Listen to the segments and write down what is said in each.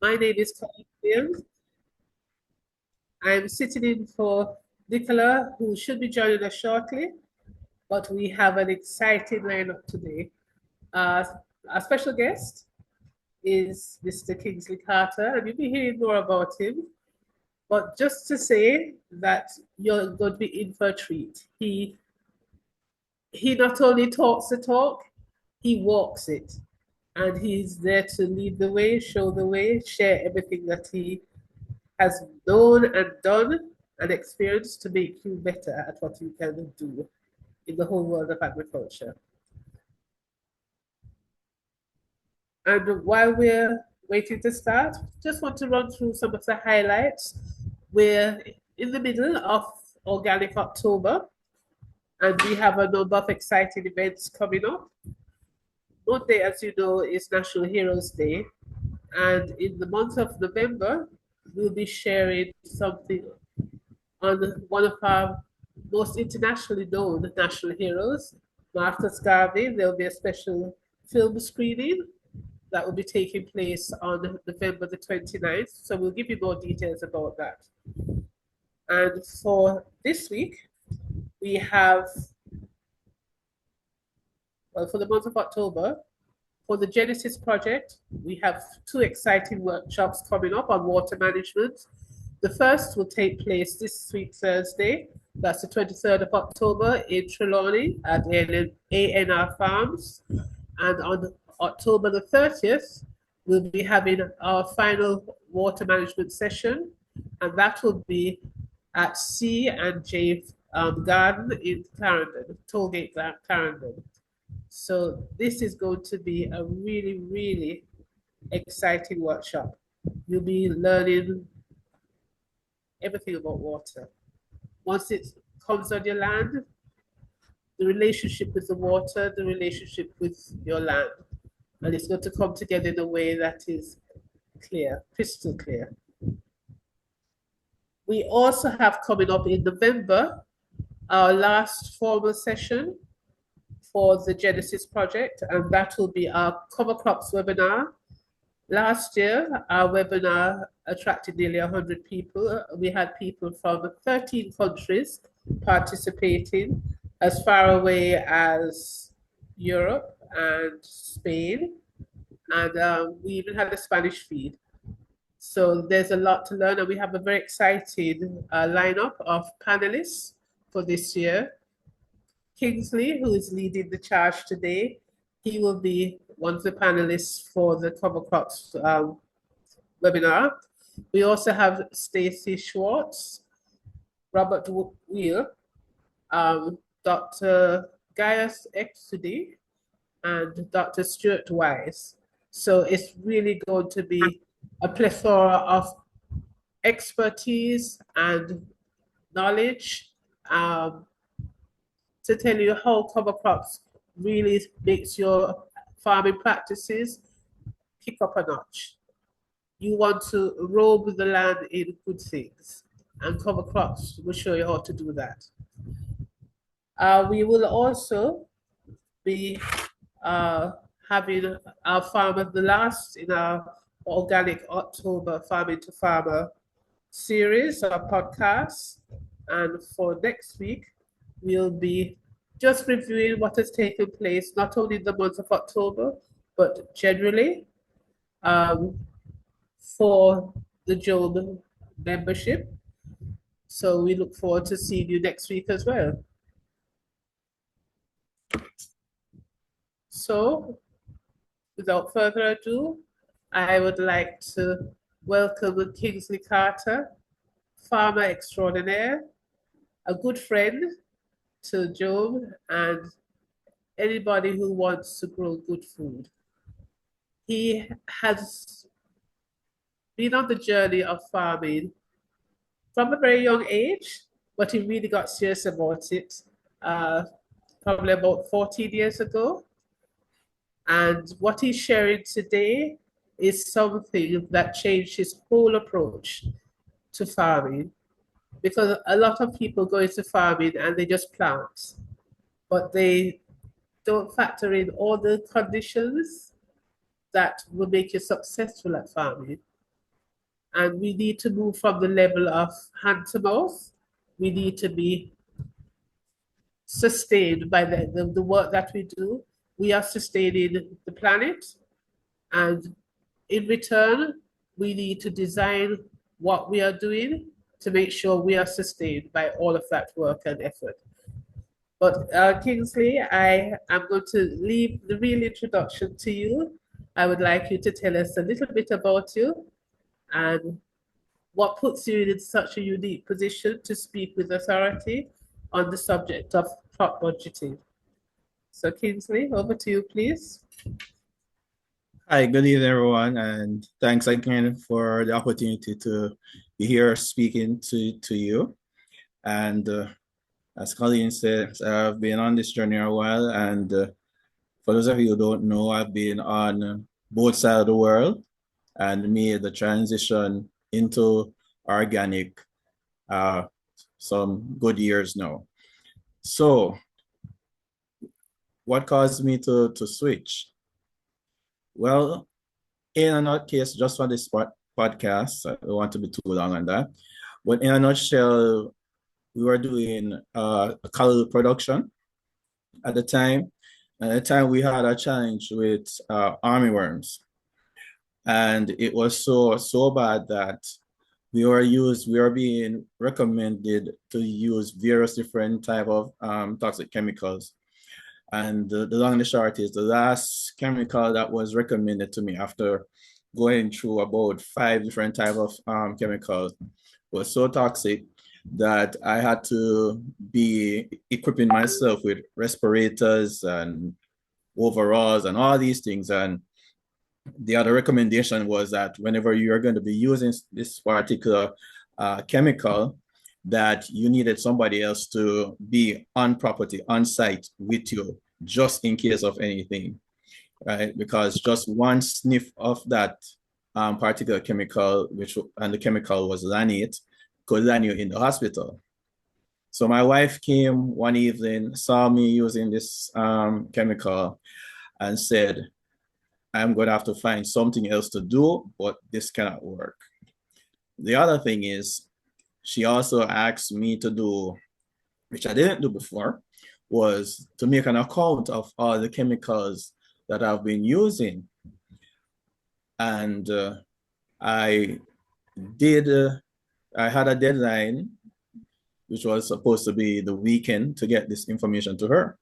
My name is Kingsley. I'm sitting in for Nicola, who should be joining us shortly, but we have an exciting lineup today. Uh, our special guest is Mr. Kingsley Carter, and you'll be hearing more about him. But just to say that you're going to be in for a treat. He not only talks the talk, he walks it. And he's there to lead the way, show the way, share everything that he has known and done and experienced to make you better at what you can do in the whole world of agriculture. And while we're waiting to start, just want to run through some of the highlights. We're in the middle of Organic October, and we have a number of exciting events coming up. Monday, as you know, is National Heroes Day, and in the month of November, we'll be sharing something on one of our most internationally known national heroes, Martha Garvey. There'll be a special film screening that will be taking place on November the 29th. So we'll give you more details about that. And for this week, we have, well, for the month of October, for the Genesis project, we have two exciting workshops coming up on water management. The first will take place this week, Thursday. That's the 23rd of October in Trelawney at ANR Farms. And on October the 30th, we'll be having our final water management session. And that will be at C&J Garden in Clarendon, Tollgate Clarendon. So this is going to be a really, really exciting workshop. You'll be learning everything about water. Once it comes on your land, the relationship with the water, the relationship with your land. And it's going to come together in a way that is clear, crystal clear. We also have coming up in November our last formal session for the Genesis project, and that will be our cover crops webinar. Last year, our webinar attracted nearly 100 people. We had people from 13 countries participating, as far away as Europe and Spain, and we even had a Spanish feed. So there's a lot to learn, and we have a very exciting lineup of panelists for this year. Kingsley, who is leading the charge today, he will be one of the panelists for the cover crops webinar. We also have Stacey Schwartz, Robert Wheel, Dr. Gaius Exudi, and Dr. Stuart Wise. So it's really going to be a plethora of expertise and knowledge to tell you how cover crops really makes your farming practices kick up a notch. You want to robe the land in good things, and cover crops will show you how to do that. We will also be having our farmer, the last in our Organic October Farming to Farmer series or podcast. And for next week, we'll be just reviewing what has taken place, not only in the month of October, but generally for the JOAM membership. So we look forward to seeing you next week as well. So without further ado, I would like to welcome Kingsley Carter, farmer extraordinaire, a good friend to JOAM and anybody who wants to grow good food. He has been on the journey of farming from a very young age, but he really got serious about it probably about 14 years ago. And what he's sharing today is something that changed his whole approach to farming. Because a lot of people go into farming and they just plant, but they don't factor in all the conditions that will make you successful at farming. And we need to move from the level of hand to mouth. We need to be sustained by the work that we do. We are sustaining the planet, and in return, we need to design what we are doing to make sure we are sustained by all of that work and effort. But Kingsley, I am going to leave the real introduction to you. I would like you to tell us a little bit about you and what puts you in such a unique position to speak with authority on the subject of crop budgeting. So, Kingsley, over to you, please. Hi, good evening, everyone, and thanks again for the opportunity to be here speaking to you. And as Colleen said, I've been on this journey a while, and for those of you who don't know, I've been on both sides of the world and made the transition into organic some good years now. So, what caused me to switch? Well, in a nutcase, just for this podcast, I don't want to be too long on that. But in a nutshell, we were doing color production at the time. At the time, we had a challenge with armyworms, and it was so bad that we were being recommended to use various different type of toxic chemicals. And the long and the short is the last chemical that was recommended to me after going through about 5 different type of chemicals was so toxic that I had to be equipping myself with respirators and overalls and all these things. And the other recommendation was that whenever you're going to be using this particular chemical, that you needed somebody else to be on property, on site with you, just in case of anything, right? Because just one sniff of that particular chemical, and the chemical was lanite, could land you in the hospital. So my wife came one evening, saw me using this chemical, and said, I'm going to have to find something else to do, but this cannot work. The other thing is, she also asked me to do, which I didn't do before, was to make an account of all the chemicals that I've been using. And I had a deadline, which was supposed to be the weekend, to get this information to her.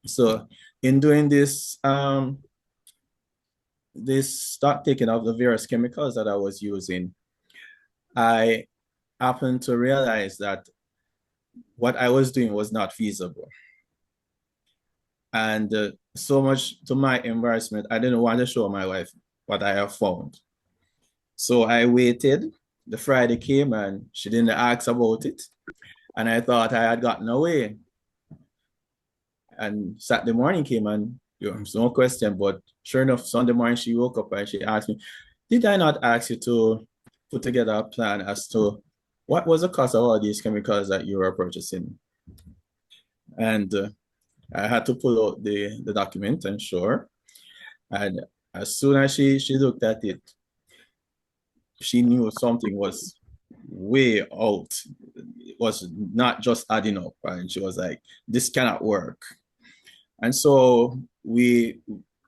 So in doing this, this stock taking of the various chemicals that I was using, I happened to realize that what I was doing was not feasible. And so much to my embarrassment, I didn't want to show my wife what I have found. So I waited. The Friday came and she didn't ask about it. And I thought I had gotten away. And Saturday morning came and there was no question, but sure enough, Sunday morning she woke up and she asked me, did I not ask you to put together a plan as to what was the cost of all these chemicals that you were purchasing? And I had to pull out the document and show her. And as soon as she looked at it, she knew something was way out. It was not just adding up. And she was like, this cannot work. And so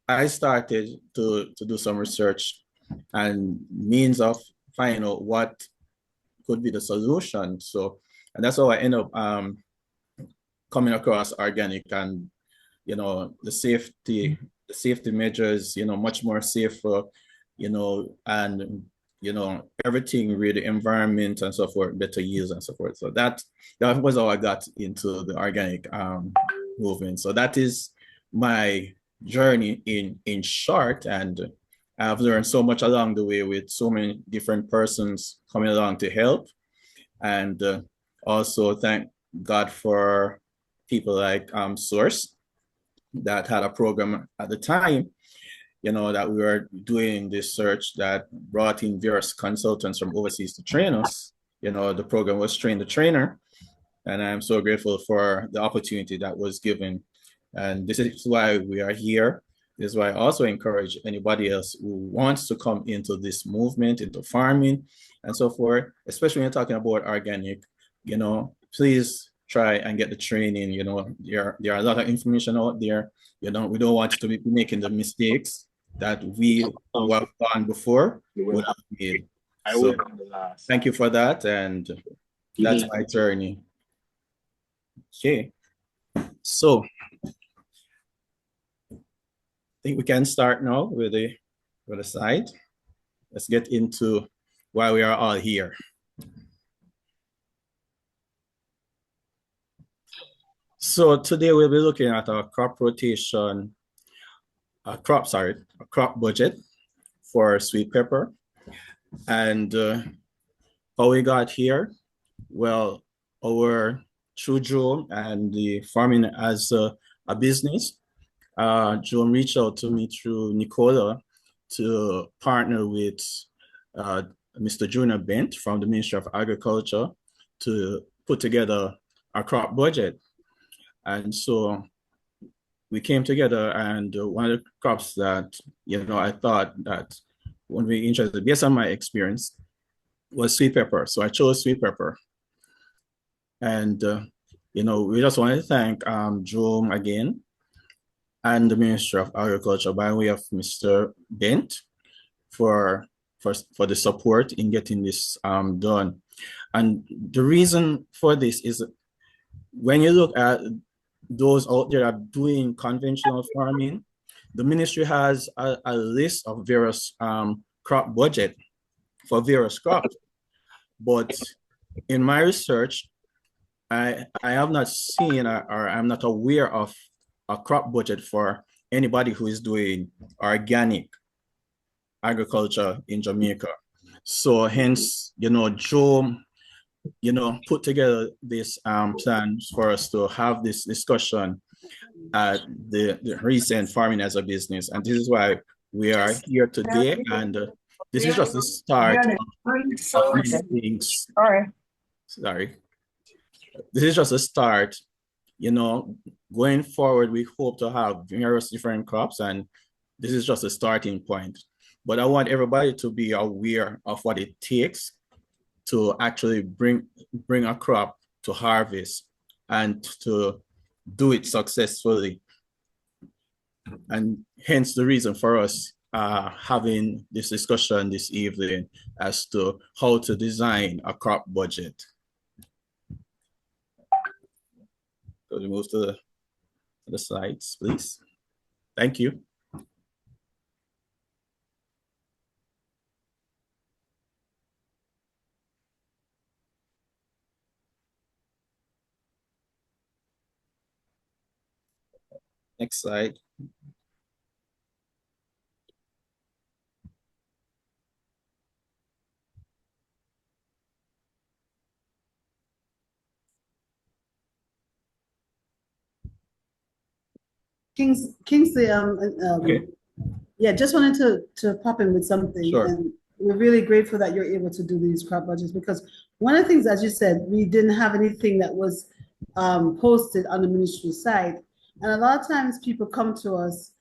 I started to do some research and means of finding out what could be the solution. So, and that's how I end up coming across organic, and the safety measures, much more safer, and everything really, environment and so forth, better use and so forth. So that was how I got into the organic movement. So that is my journey in short, and I've learned so much along the way with so many different persons coming along to help. And also thank God for people like Source that had a program at the time, that we were doing this search, that brought in various consultants from overseas to train us. The program was Train the Trainer. And I'm so grateful for the opportunity that was given. And this is why we are here. This is why I also encourage anybody else who wants to come into this movement, into farming and so forth, especially when you're talking about organic, please try and get the training. There are a lot of information out there. We don't want you to be making the mistakes that we who have gone before would have made. So thank you for that. And that's my journey. Okay. So I think we can start now with the site. Let's get into why we are all here. So today we'll be looking at a crop rotation, a crop budget for sweet pepper. And how we got here? Well, through JOAM and the farming as a business, JOAM reached out to me through Nicola to partner with Mr. Junior Bent from the Ministry of Agriculture to put together a crop budget. And so we came together, and one of the crops that, I thought that would be interested, based on my experience, was sweet pepper. So I chose sweet pepper. And, we just want to thank JOAM again and the Ministry of Agriculture by way of Mr. Bent for the support in getting this done. And the reason for this is when you look at those out there that are doing conventional farming, the ministry has a list of various crop budget for various crops. But in my research, I have not seen or I'm not aware of a crop budget for anybody who is doing organic agriculture in Jamaica. So hence, JOAM, put together this plan for us to have this discussion at the recent Farming as a Business. And this is why we are here today. And this is just the start of many things. Sorry. This is just a start. Going forward, we hope to have various different crops, and this is just a starting point. But I want everybody to be aware of what it takes to actually bring a crop to harvest and to do it successfully. And hence the reason for us having this discussion this evening as to how to design a crop budget. So we move to the slides, please. Thank you. Next slide. Kingsley, Okay. yeah, just wanted to pop in with something. Sure. And we're really grateful that you're able to do these crop budgets, because one of the things, as you said, we didn't have anything that was posted on the ministry site. And a lot of times people come to us,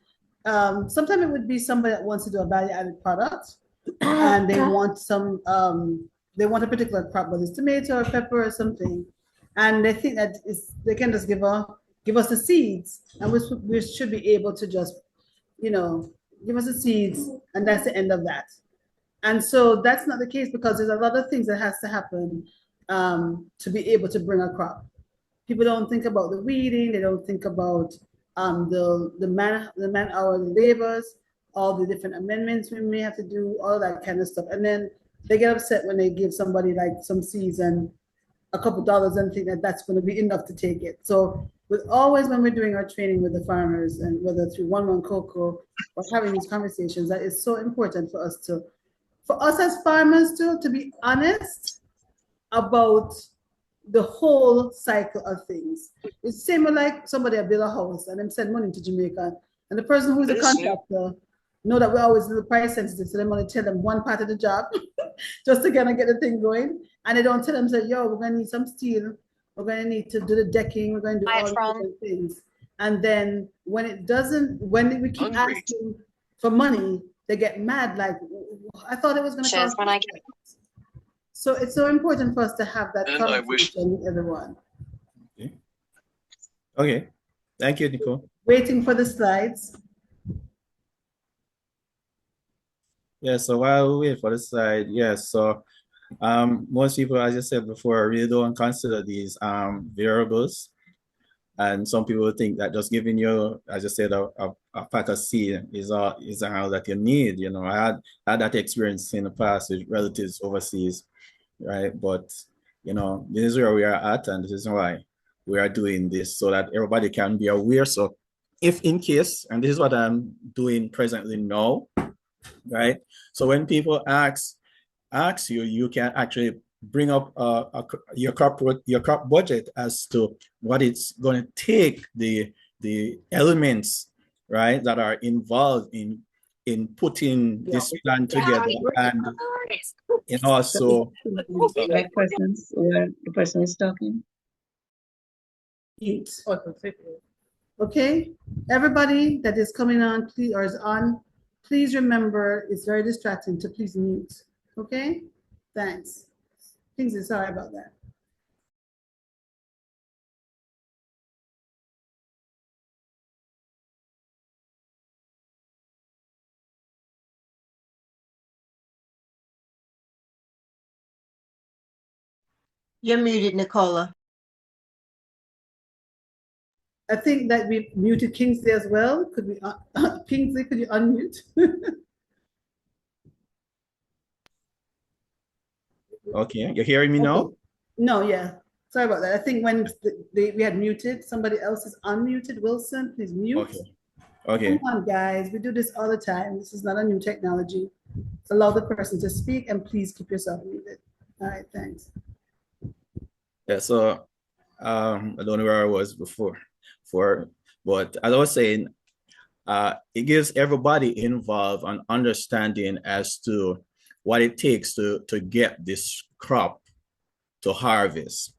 sometimes it would be somebody that wants to do a value-added product, and they want they want a particular crop, whether it's tomato or pepper or something, and they think that they can just give us the seeds, and we should be able to just, give us the seeds, and that's the end of that. And so that's not the case, because there's a lot of things that has to happen to be able to bring a crop. People don't think about the weeding, they don't think about the man hour, the labors, all the different amendments we may have to do, all that kind of stuff. And then they get upset when they give somebody like some seeds and a couple dollars and think that that's going to be enough to take it. So with always when we're doing our training with the farmers, and whether through one cocoa or having these conversations, that is so important for us as farmers to be honest about the whole cycle of things. It's same like somebody build a house and them send money to Jamaica, and the person who's a contractor know that we're always a little price sensitive, so they want to tell them one part of the job just to kind of get the thing going, and they don't tell them, say, yo, we're gonna need some steel, we're gonna need to do the decking, we're gonna do all these different things. And then when it doesn't, when we keep asking for money, they get mad, like, I thought it was going to cost this. So it's so important for us to have that conversation with everyone. Okay. Okay. Thank you, Nicole. Waiting for the slides. Yeah, so while we wait for the slide, yes, so most people, as you said before, really don't consider these variables. And some people think that just giving you, as you said, a pack of seed is all that you need. You know, I had that experience in the past with relatives overseas, right? But you know, this is where we are at, and this is why we are doing this so that everybody can be aware. So if in case, and this is what I'm doing presently now, right? So when people ask you, you can actually bring up your crop budget as to what it's going to take, the elements, right, that are involved in putting this plan together, and also Make persons where the person is talking. Okay, everybody that is coming on, please, or is on, please remember, it's very distracting to please mute. Okay, thanks. Kingsley, sorry about that. You're muted, Nicola. I think that we muted Kingsley as well. Could we, Kingsley, could you unmute? Okay, you're hearing me now? No, yeah. Sorry about that. I think when we had muted, somebody else is unmuted. Wilson, please mute. Okay. Okay. Come on, guys. We do this all the time. This is not a new technology. Allow the person to speak, and please keep yourself muted. All right, thanks. Yeah, so I don't know where I was before, but as I was saying, it gives everybody involved an understanding as to what it takes to get this crop to harvest.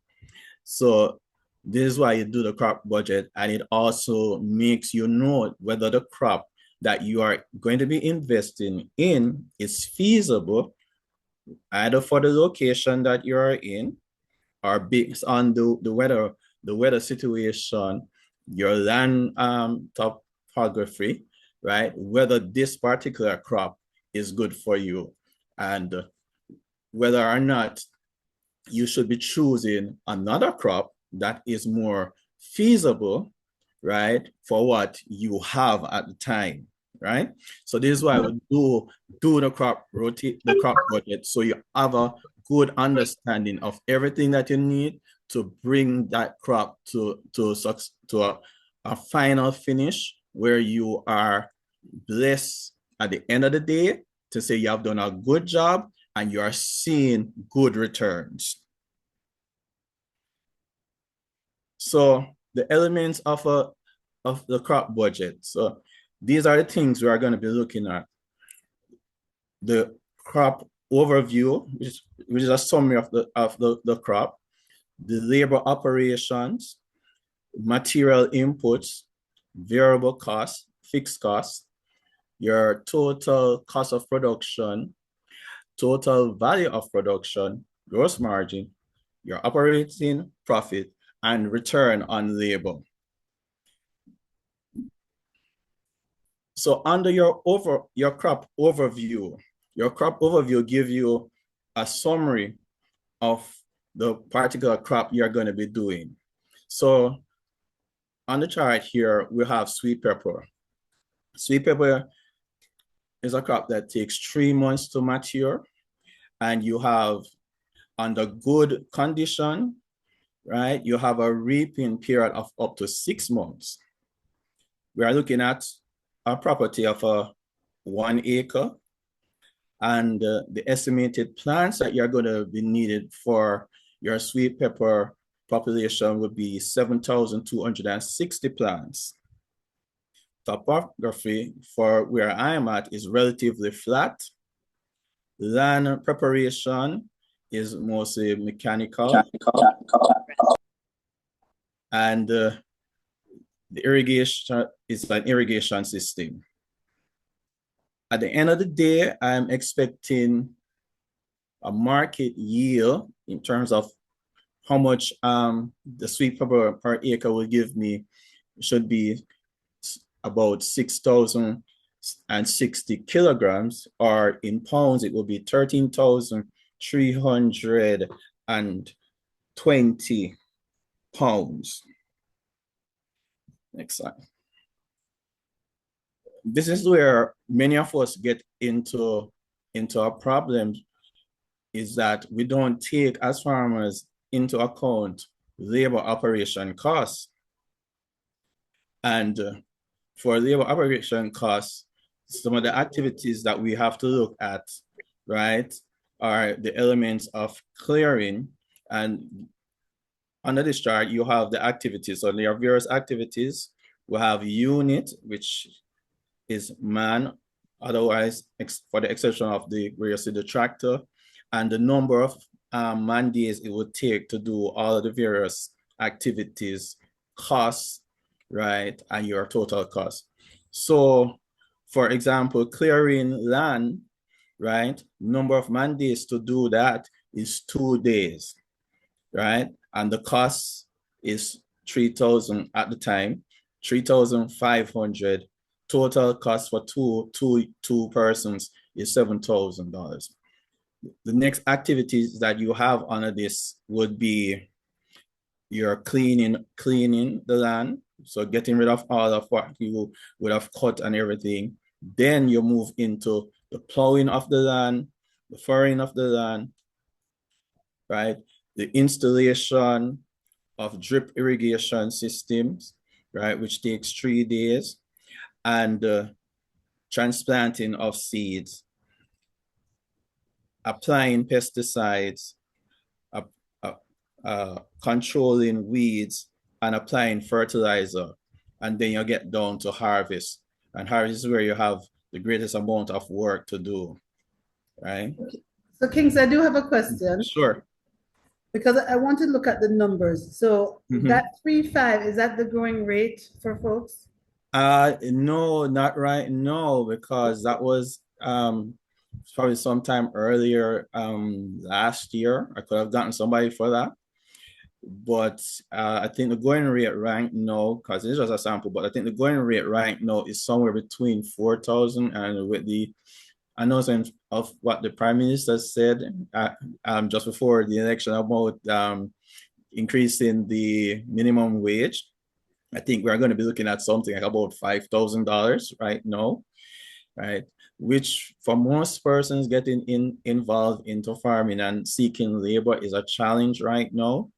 So this is why you do the crop budget, and it also makes you know whether the crop that you are going to be investing in is feasible, either for the location that you are in, or based on the weather situation, your land topography, right? Whether this particular crop is good for you, and whether or not you should be choosing another crop that is more feasible, right, for what you have at the time, right? So this is why we do the crop budget, so you have a good understanding of everything that you need to bring that crop to a final finish where you are blessed at the end of the day to say you have done a good job and you are seeing good returns. So the elements of the crop budget. So these are the things we are going to be looking at. The crop overview, which is a summary of the crop, the labor operations, material inputs, variable costs, fixed costs, your total cost of production, total value of production, gross margin, your operating profit, and return on labor. So under your crop overview gives you a summary of the particular crop you're going to be doing. So on the chart here, we have sweet pepper. Sweet pepper is a crop that takes 3 months to mature, and you have, under good condition, right, you have a reaping period of up to 6 months. We are looking at a property of 1 acre, and the estimated plants that you're going to be needed for your sweet pepper population would be 7,260 plants. Topography for where I am at is relatively flat. Land preparation is mostly mechanical. And the irrigation is an irrigation system. At the end of the day, I'm expecting a market yield in terms of how much the sweet pepper per acre will give me. Should be about 6,060 kilograms, or in pounds, it will be 13,320 pounds. Next slide. This is where many of us get into a problem, is that we don't take, as farmers, into account labor operation costs. And for labor operation costs, some of the activities that we have to look at, right, are the elements of clearing. And under this chart, you have the activities. So there are various activities. We have unit, which is man, otherwise, for the exception of where you see the tractor, and the number of man days it would take to do all of the various activities, costs, right, and your total cost. So, for example, clearing land, right, number of man days to do that is 2 days, right, and the cost is 3,000 at the time, 3,500. Total cost for two persons is $7,000. The next activities that you have under this would be your cleaning the land, so getting rid of all of what you would have cut and everything. Then you move into the plowing of the land, the furrowing of the land, right? The installation of drip irrigation systems, right, which takes 3 days, and transplanting of seeds, applying pesticides, controlling weeds, and applying fertilizer. And then you get down to harvest. And harvest is where you have the greatest amount of work to do, right? So Kings, I do have a question. Sure. Because I want to look at the numbers. So that 3.5, is that the growing rate for folks? No, not right now, because that was probably sometime earlier last year. I could have gotten somebody for that. But I think the going rate right now, because it's just a sample, but I think the going rate right now is somewhere between 4,000, and with the announcement of what the Prime Minister said just bore the election about increasing the minimum wage, I think we're going to be looking at something like about $5,000 right now, right? Which for most persons getting involved into farming and seeking labor is a challenge right now,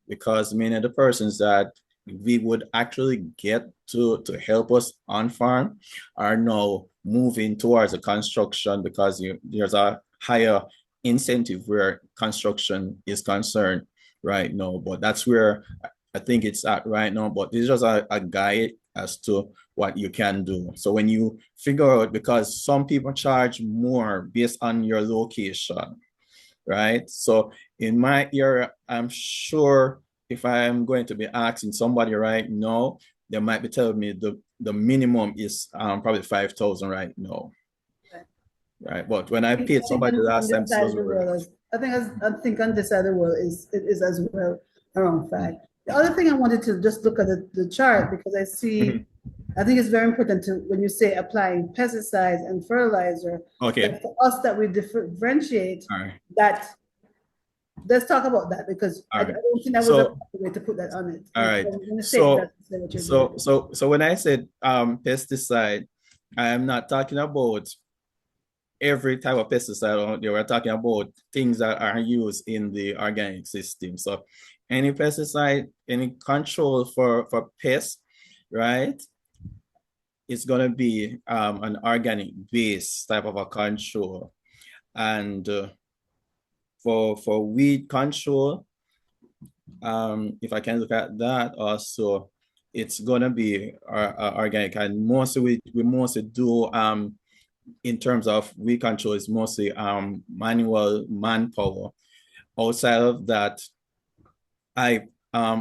because many of the persons that we would actually get to help us on farm are now moving towards the construction, because there's a higher incentive where construction is concerned right now. But that's where I think it's at right now. But this is just a guide as to what you can do. So when you figure out, because some people charge more based on your location, right? So in my area, I'm sure if I'm going to be asking somebody right now, they might be telling me the minimum is probably 5,000 right now. Right. But when I paid somebody last time, I think on this side of the world it is as well around 5. The other thing I wanted to just look at the chart, because I see, I think it's very important to, when you say applying pesticides and fertilizer, okay, for us that we differentiate that. Let's talk about that, because I don't think that was a way to put that on it. All right. So when I said pesticide, I am not talking about every type of pesticide out there. We're talking about things that are used in the organic system. So any pesticide, any control for pests, right? It's gonna be an organic base type of a control. And for weed control, if I can look at that also, it's gonna be organic, and mostly we mostly do in terms of weed control is mostly manual manpower. Outside of that, I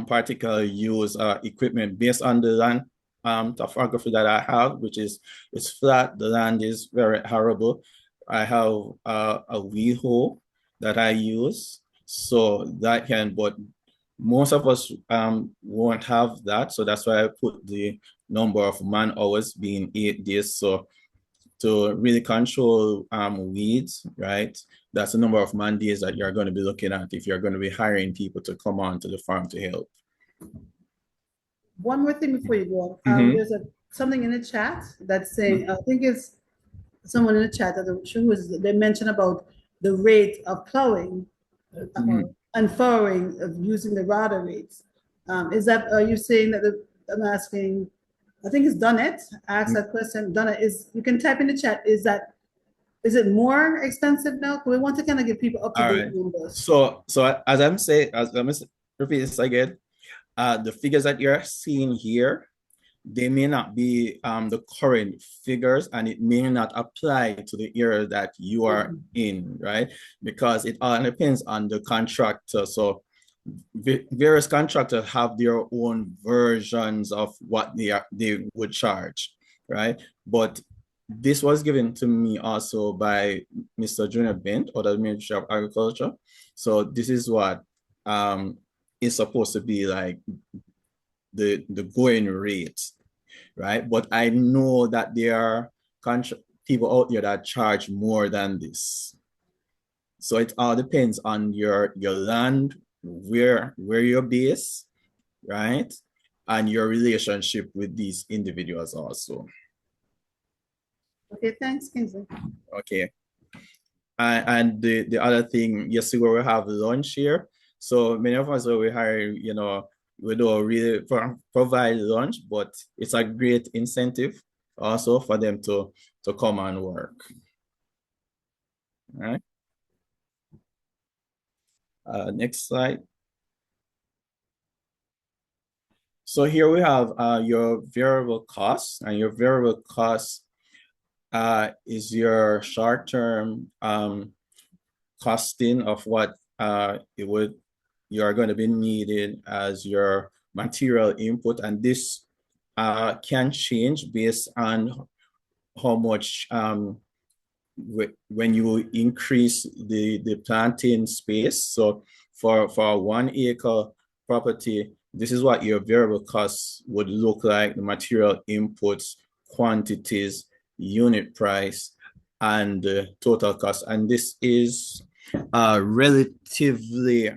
particularly use equipment based on the land topography that I have, which is it's flat. The land is very arable. I have a wheel that I use, so that can. But most of us won't have that, so that's why I put the number of man hours being 8 days. So to really control weeds, right? That's the number of man days that you're going to be looking at if you're going to be hiring people to come on to the farm to help. One more thing before you go. There's something in the chat that's saying, I think it's someone in the chat that they mentioned about the rate of plowing and furrowing of using the rother rates. Are you saying that I'm asking, I think it's Donnet asked that question. Donnet, you can type in the chat, is it more expensive now? We want to kind of give people up to date numbers. So as I'm repeat this again, the figures that you're seeing here, they may not be the current figures, and it may not apply to the area that you are in, right? Because it all depends on the contractor. So various contractors have their own versions of what they would charge, right? But this was given to me also by Mr. Junior Bent, or the Ministry of Agriculture. So this is what is supposed to be like the going rate, right? But I know that there are people out there that charge more than this. So it all depends on your land, where you're based, right? And your relationship with these individuals also. Okay, thanks, Kingsley. Okay. And the other thing, yesterday we have lunch here. So many of us we hire, we don't really provide lunch, but it's a great incentive also for them to come and work. All right. Next slide. So here we have your variable costs, and your variable costs is your short-term costing of what you are going to be needed as your material input, and this can change based on how much when you increase the planting space. So for a 1 acre property, this is what your variable costs would look like: the material inputs, quantities, unit price, and total cost. And this is relatively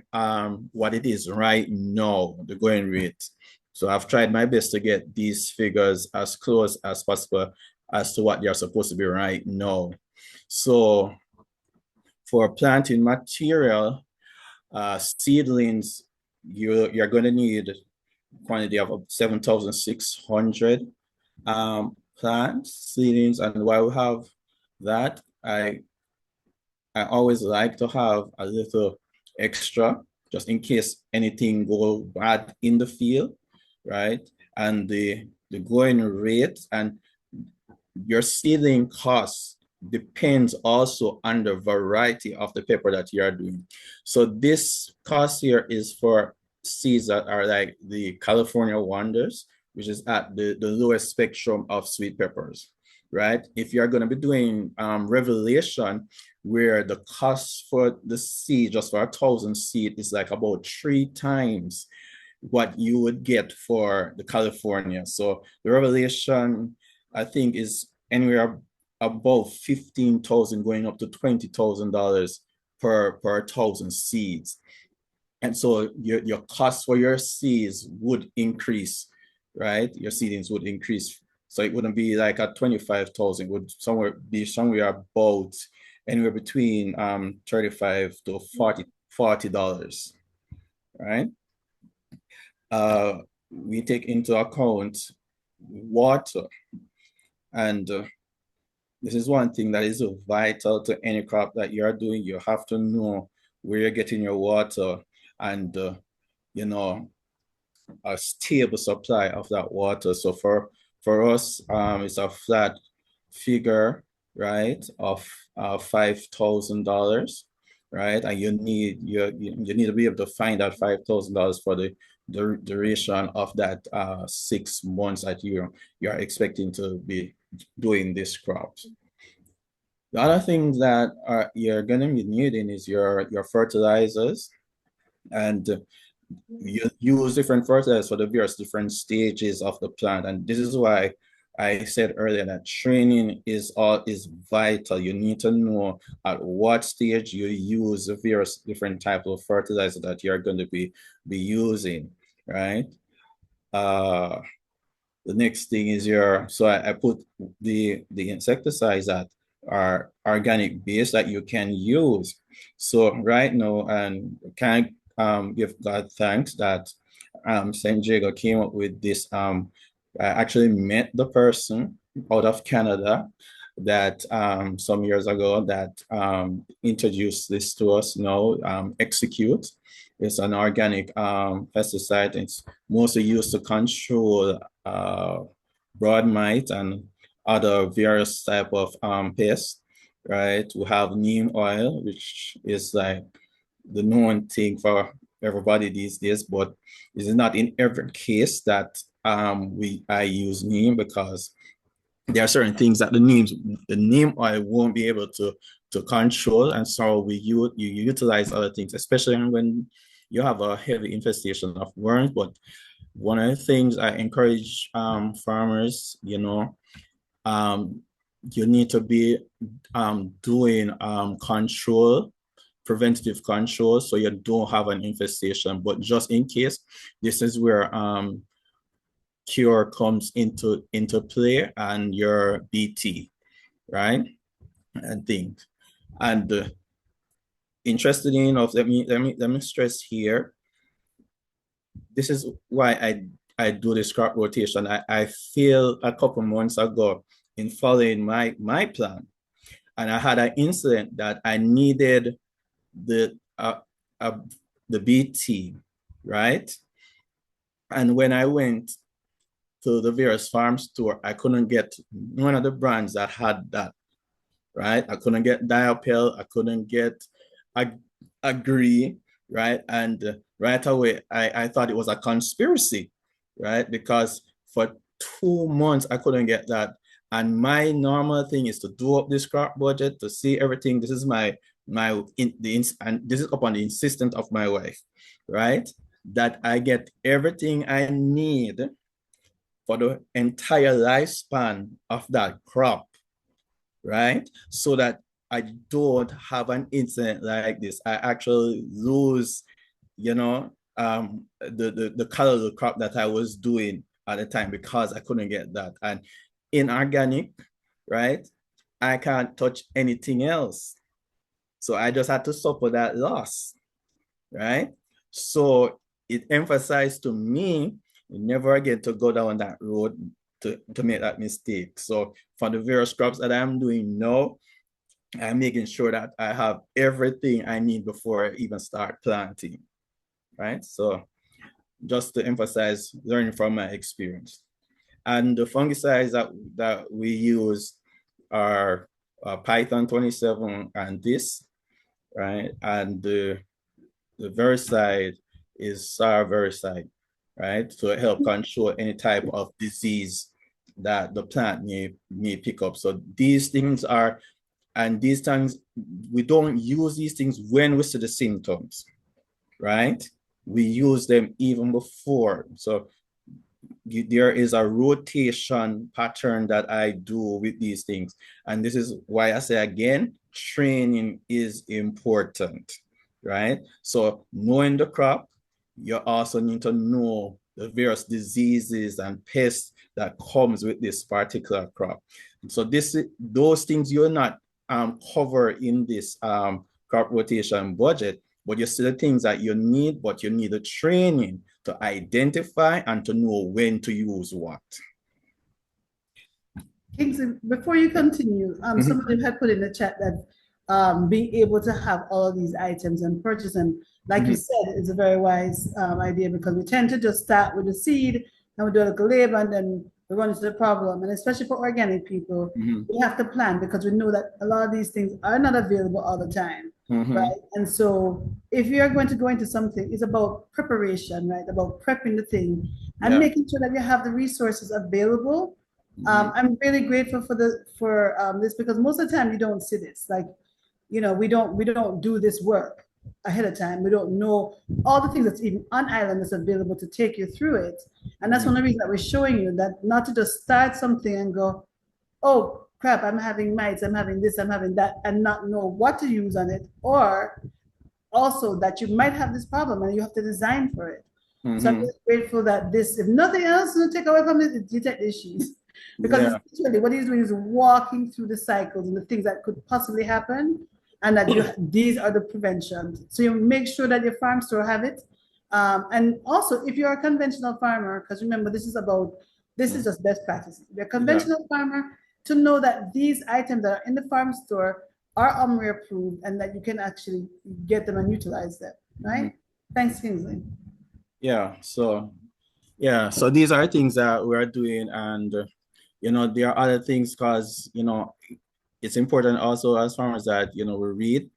what it is right now, the going rate. So I've tried my best to get these figures as close as possible as to what they're supposed to be right now. So for planting material, seedlings, you're going to need a quantity of 7,600 plants, seedlings. And while we have that, I always like to have a little extra just in case anything goes bad in the field, right? And the going rate and your seedling costs depends also on the variety of the pepper that you are doing. So this cost here is for seeds that are like the California Wonders, which is at the lowest spectrum of sweet peppers, right? If you're going to be doing Revelation, where the cost for the seed, just for 1,000 seed, is like about 3 times what you would get for the California. So the Revelation, I think, is anywhere above 15,000 going up to $20,000 per 1,000 seeds. And so your cost for your seeds would increase, right? Your seedings would increase. So it wouldn't be like at 25,000, it would somewhere about anywhere between $35 to $40, right? We take into account water, and this is one thing that is vital to any crop that you're doing. You have to know where you're getting your water, and a stable supply of that water. So for us, it's a flat figure, right, of $5,000, right? And you need to be able to find that $5,000 for the the duration of that 6 months that you're expecting to be doing this crops. The other thing that you're going to be needing is your fertilizers, and you use different fertilizers for the various different stages of the plant. And this is why I said earlier that training is vital. You need to know at what stage you use the various different types of fertilizer that you're going to be using, right? The next thing is so I put the insecticides that are organic based that you can use. So right now, and can give God thanks that St. Jago came up with this. I actually met the person out of Canada that some years ago that introduced this to us now, Execute. It's an organic pesticide. It's mostly used to control broad mite and other various type of pests, right? We have neem oil, which is like the known thing for everybody these days, but it's not in every case that I use neem, because there are certain things that the neem oil won't be able to control, and so you utilize other things, especially when you have a heavy infestation of worms. But one of the things I encourage farmers, you need to be doing preventative control, so you don't have an infestation. But just in case, this is where cure comes into play, and your BT, right? And things. And interested enough, let me stress here. This is why I do this crop rotation. I feel a couple months ago in following my plan, and I had an incident that I needed the BT, right? And when I went to the various farm store, I couldn't get one of the brands that had that, right? I couldn't get Diapel, I couldn't get Agree, right? And right away, I thought it was a conspiracy, right? Because for 2 months, I couldn't get that. And my normal thing is to do up this crop budget, to see everything. This is and this is upon the insistence of my wife, right? That I get everything I need for the entire lifespan of that crop, right? So that I don't have an incident like this. I actually lose, the color of the crop that I was doing at the time, because I couldn't get that. And in organic, right, I can't touch anything else. So I just had to suffer that loss, right? So it emphasized to me never again to go down that road to make that mistake. So for the various crops that I'm doing now, I'm making sure that I have everything I need before I even start planting, right? So just to emphasize learning from my experience. And the fungicides that we use are Python 27 and this, right? And the Vericide is SAR Vericide, right? To help control any type of disease that the plant may pick up. So these things we don't use these things when we see the symptoms, right? We use them even before. So there is a rotation pattern that I do with these things. And this is why I say again, training is important, right? So knowing the crop, you also need to know the various diseases and pests that comes with this particular crop. So those things you're not cover in this crop rotation budget, but you see the things that you need, but you need the training to identify and to know when to use what. Kingsley, before you continue, somebody had put in the chat that being able to have all of these items and purchase them, like you said, is a very wise idea, because we tend to just start with the seed and we do a little labor and then we run into the problem. And especially for organic people, we have to plan, because we know that a lot of these things are not available all the time. right? And so if you're going to go into something, it's about preparation, right? About prepping the thing and making sure that you have the resources available. I'm really grateful for this because most of the time you don't see this. Like, you know, we don't do this work ahead of time. We don't know all the things that's even on island that's available to take you through it. And that's one of the reasons that we're showing you that not to just start something and go, oh crap, I'm having mites, I'm having this, I'm having that, and not know what to use on it, or also that you might have this problem and you have to design for it. So I'm just grateful that this, if nothing else to take away from it, is detect issues. Because essentially what he's doing is walking through the cycles and the things that could possibly happen, and that these are the preventions. So you make sure that your farm store have it. And also, if you're a conventional farmer, because remember, this is just best practices. If you're a conventional farmer, to know that these items that are in the farm store are UMRI approved and that you can actually get them and utilize them, right? Thanks, Kingsley. So these are things that we're doing, and you know, there are other things, because you know, it's important also as farmers that, you know, we read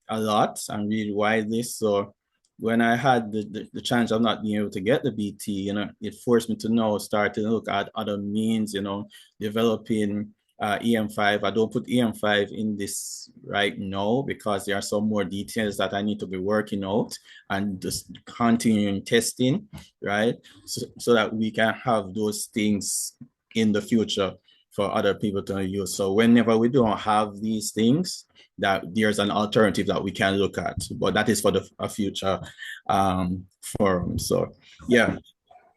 a lot and read widely. So when I had the chance of not being able to get the BT, you know, it forced me to now start to look at other means, you know, developing EM5. I don't put EM5 in this right now because there are some more details that I need to be working out and just continuing testing, right? So that we can have those things in the future for other people to use. So whenever we don't have these things, that there's an alternative that we can look at, but that is for a future forum. So yeah,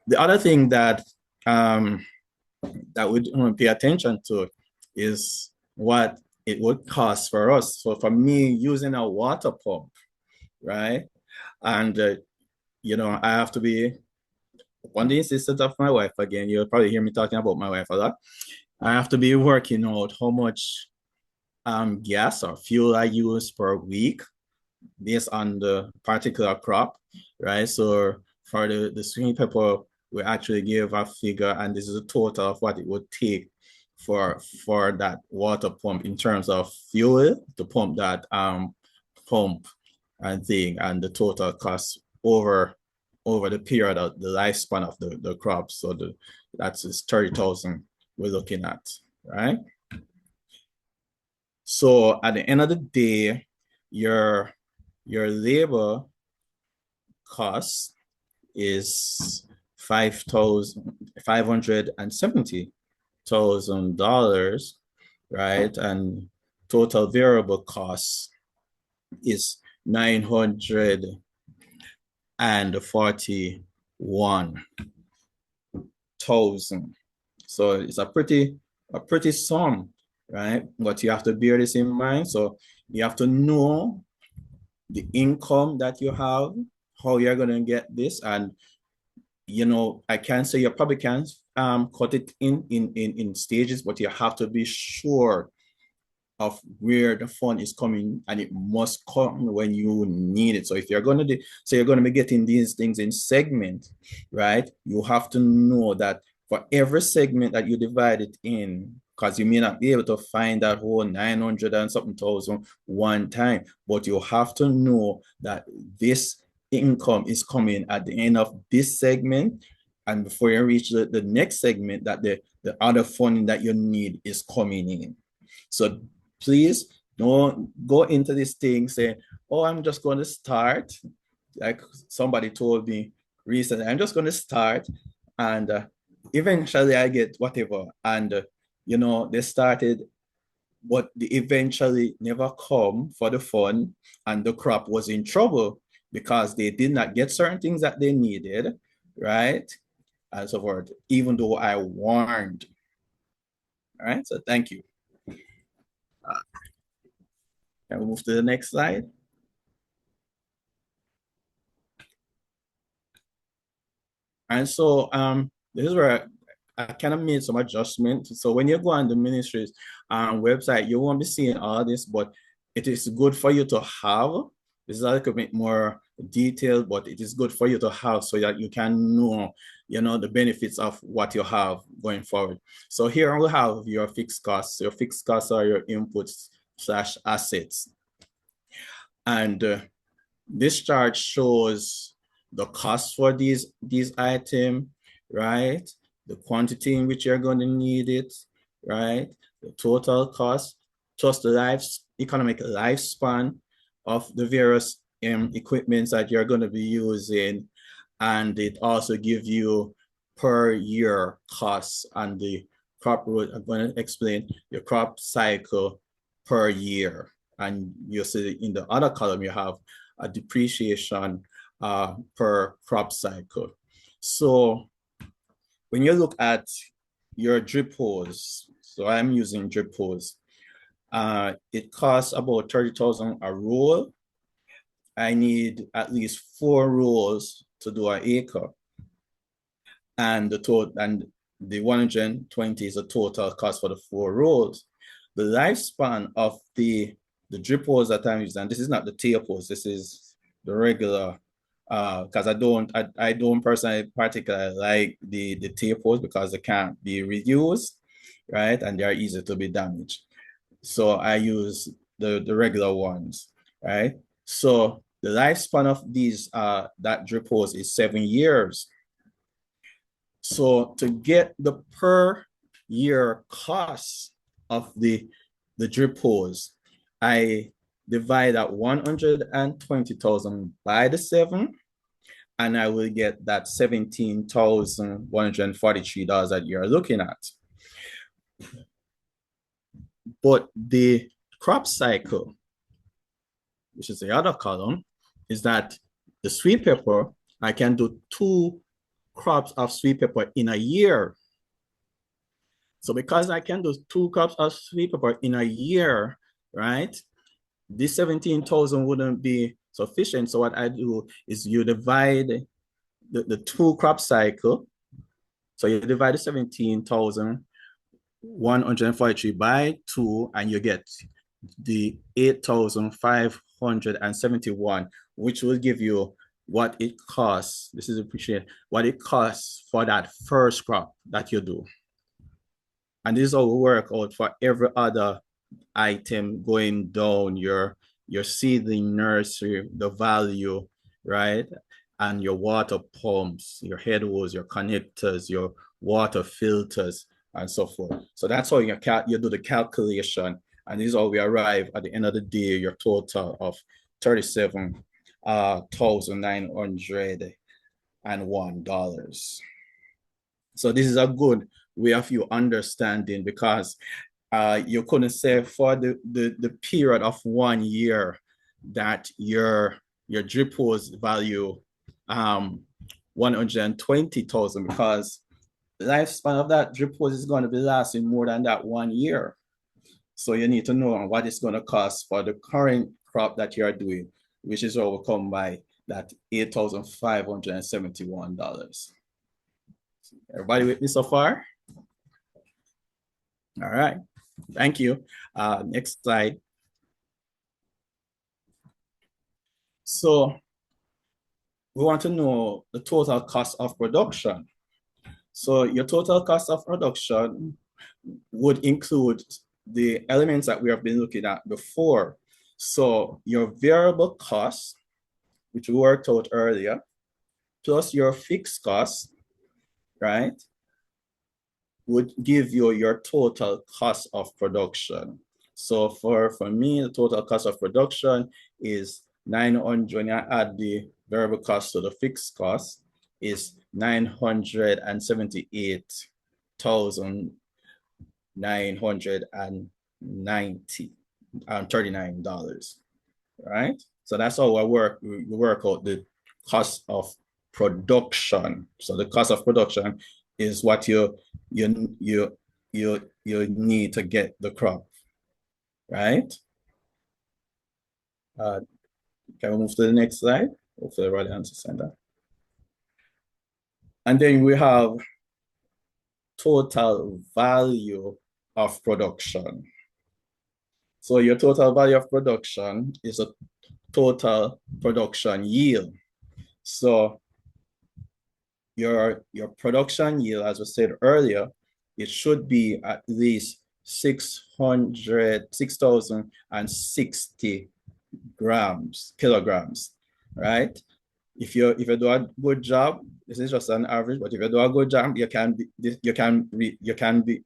the other thing that that we don't pay attention to is what it would cost for us. So for me, using a water pump, right? And you know, I have to be on the insistence of my wife again. You'll probably hear me talking about my wife a lot. I have to be working out how much gas or fuel I use per week based on the particular crop, right? So for the sweet pepper, we actually give a figure, and this is a total of what it would take for that water pump in terms of fuel to pump that pump and thing, and the total cost over the period of the lifespan of the crop. So that's 30,000 we're looking at, right? So at the end of the day, your labor cost is $570,000, right? And total variable cost is 941,000. So it's a pretty sum, right? But you have to bear this in mind. So you have to know the income that you have, how you're going to get this. And, you know, I can say you probably can cut it in stages, but you have to be sure of where the fund is coming, and it must come when you need it. So if you're going to you're going to be getting these things in segment, right? You have to know that for every segment that you divide it in, because you may not be able to find that whole 900 and something thousand one time, but you have to know that this income is coming at the end of this segment, and before you reach the next segment, that the other funding that you need is coming in. So please don't go into this thing saying, oh, I'm just going to start. Like somebody told me recently, I'm just going to start, and eventually I get whatever. And, you know, they started, but they eventually never come for the fund, and the crop was in trouble because they did not get certain things that they needed, right? And so forth, even though I warned. All right, so thank you. Can we move to the next slide? And so this is where I kind of made some adjustments. So when you go on the ministry's website, you won't be seeing all this, but it is good for you to have. This is a little bit more detailed, but it is good for you to have so that you can know, you know, the benefits of what you have going forward. So here we have your fixed costs. Your fixed costs are your inputs / assets. And this chart shows the cost for these items, right? The quantity in which you're going to need it, right? The total cost, plus the economic lifespan of the various equipments that you're going to be using. And it also gives you per year costs and the crop road. I'm going to explain your crop cycle per year. And you'll see in the other column, you have a depreciation per crop cycle. So when you look at your drip hose, so I'm using drip hose, it costs about 30,000 a roll. I need at least 4 rolls to do an acre. And the 120 is the total cost for the 4 rolls. The lifespan of the drip hose that I'm using, and this is not the tape hose, this is the regular, because I don't personally particularly like the tape hose because they can't be reused, right? And they are easy to be damaged. So I use the regular ones, right? So the lifespan of these that drip hose is 7 years. So to get the per year cost of the drip hose, I divide that 120,000 by the 7, and I will get that $17,143 that you're looking at. But the crop cycle, which is the other column, is that the sweet pepper, I can do 2 crops of sweet pepper in a year. So because I can do 2 crops of sweet pepper in a year, right? This 17,000 wouldn't be sufficient. So what I do is you divide the 2 crop cycle. So you divide the 17,143 by 2, and you get the 8,571, which will give you what it costs. This is appreciated, what it costs for that first crop that you do. And this is how we work out for every other item going down your seedling nursery, the value, right? And your water pumps, your head hose, your connectors, your water filters, and so forth. So that's how you do the calculation. And this is how we arrive at the end of the day, your total of $37,901. So this is a good way of you understanding, because you couldn't say for the period of 1 year that your drip hose value 120,000, because the lifespan of that drip hose is going to be lasting more than that 1 year. So you need to know what it's going to cost for the current crop that you are doing, which is overcome by that $8,571. Everybody with me so far? All right, thank you. Next slide. So we want to know the total cost of production. So your total cost of production would include the elements that we have been looking at before. So your variable cost, which we worked out earlier, plus your fixed cost, right, would give you your total cost of production. So for me, the total cost of production is 900, when I add the variable cost to the fixed cost, is $978,939, right? So that's how we work out the cost of production. So the cost of production is what you need to get the crop, right? Can we move to the next slide? Hopefully everybody understand that. And then we have total value of production. So your total value of production is a total production yield. So your production yield, as we said earlier, it should be at least $6,060 kilograms, right? If you do a good job, this is just an average, but if you do a good job, you can be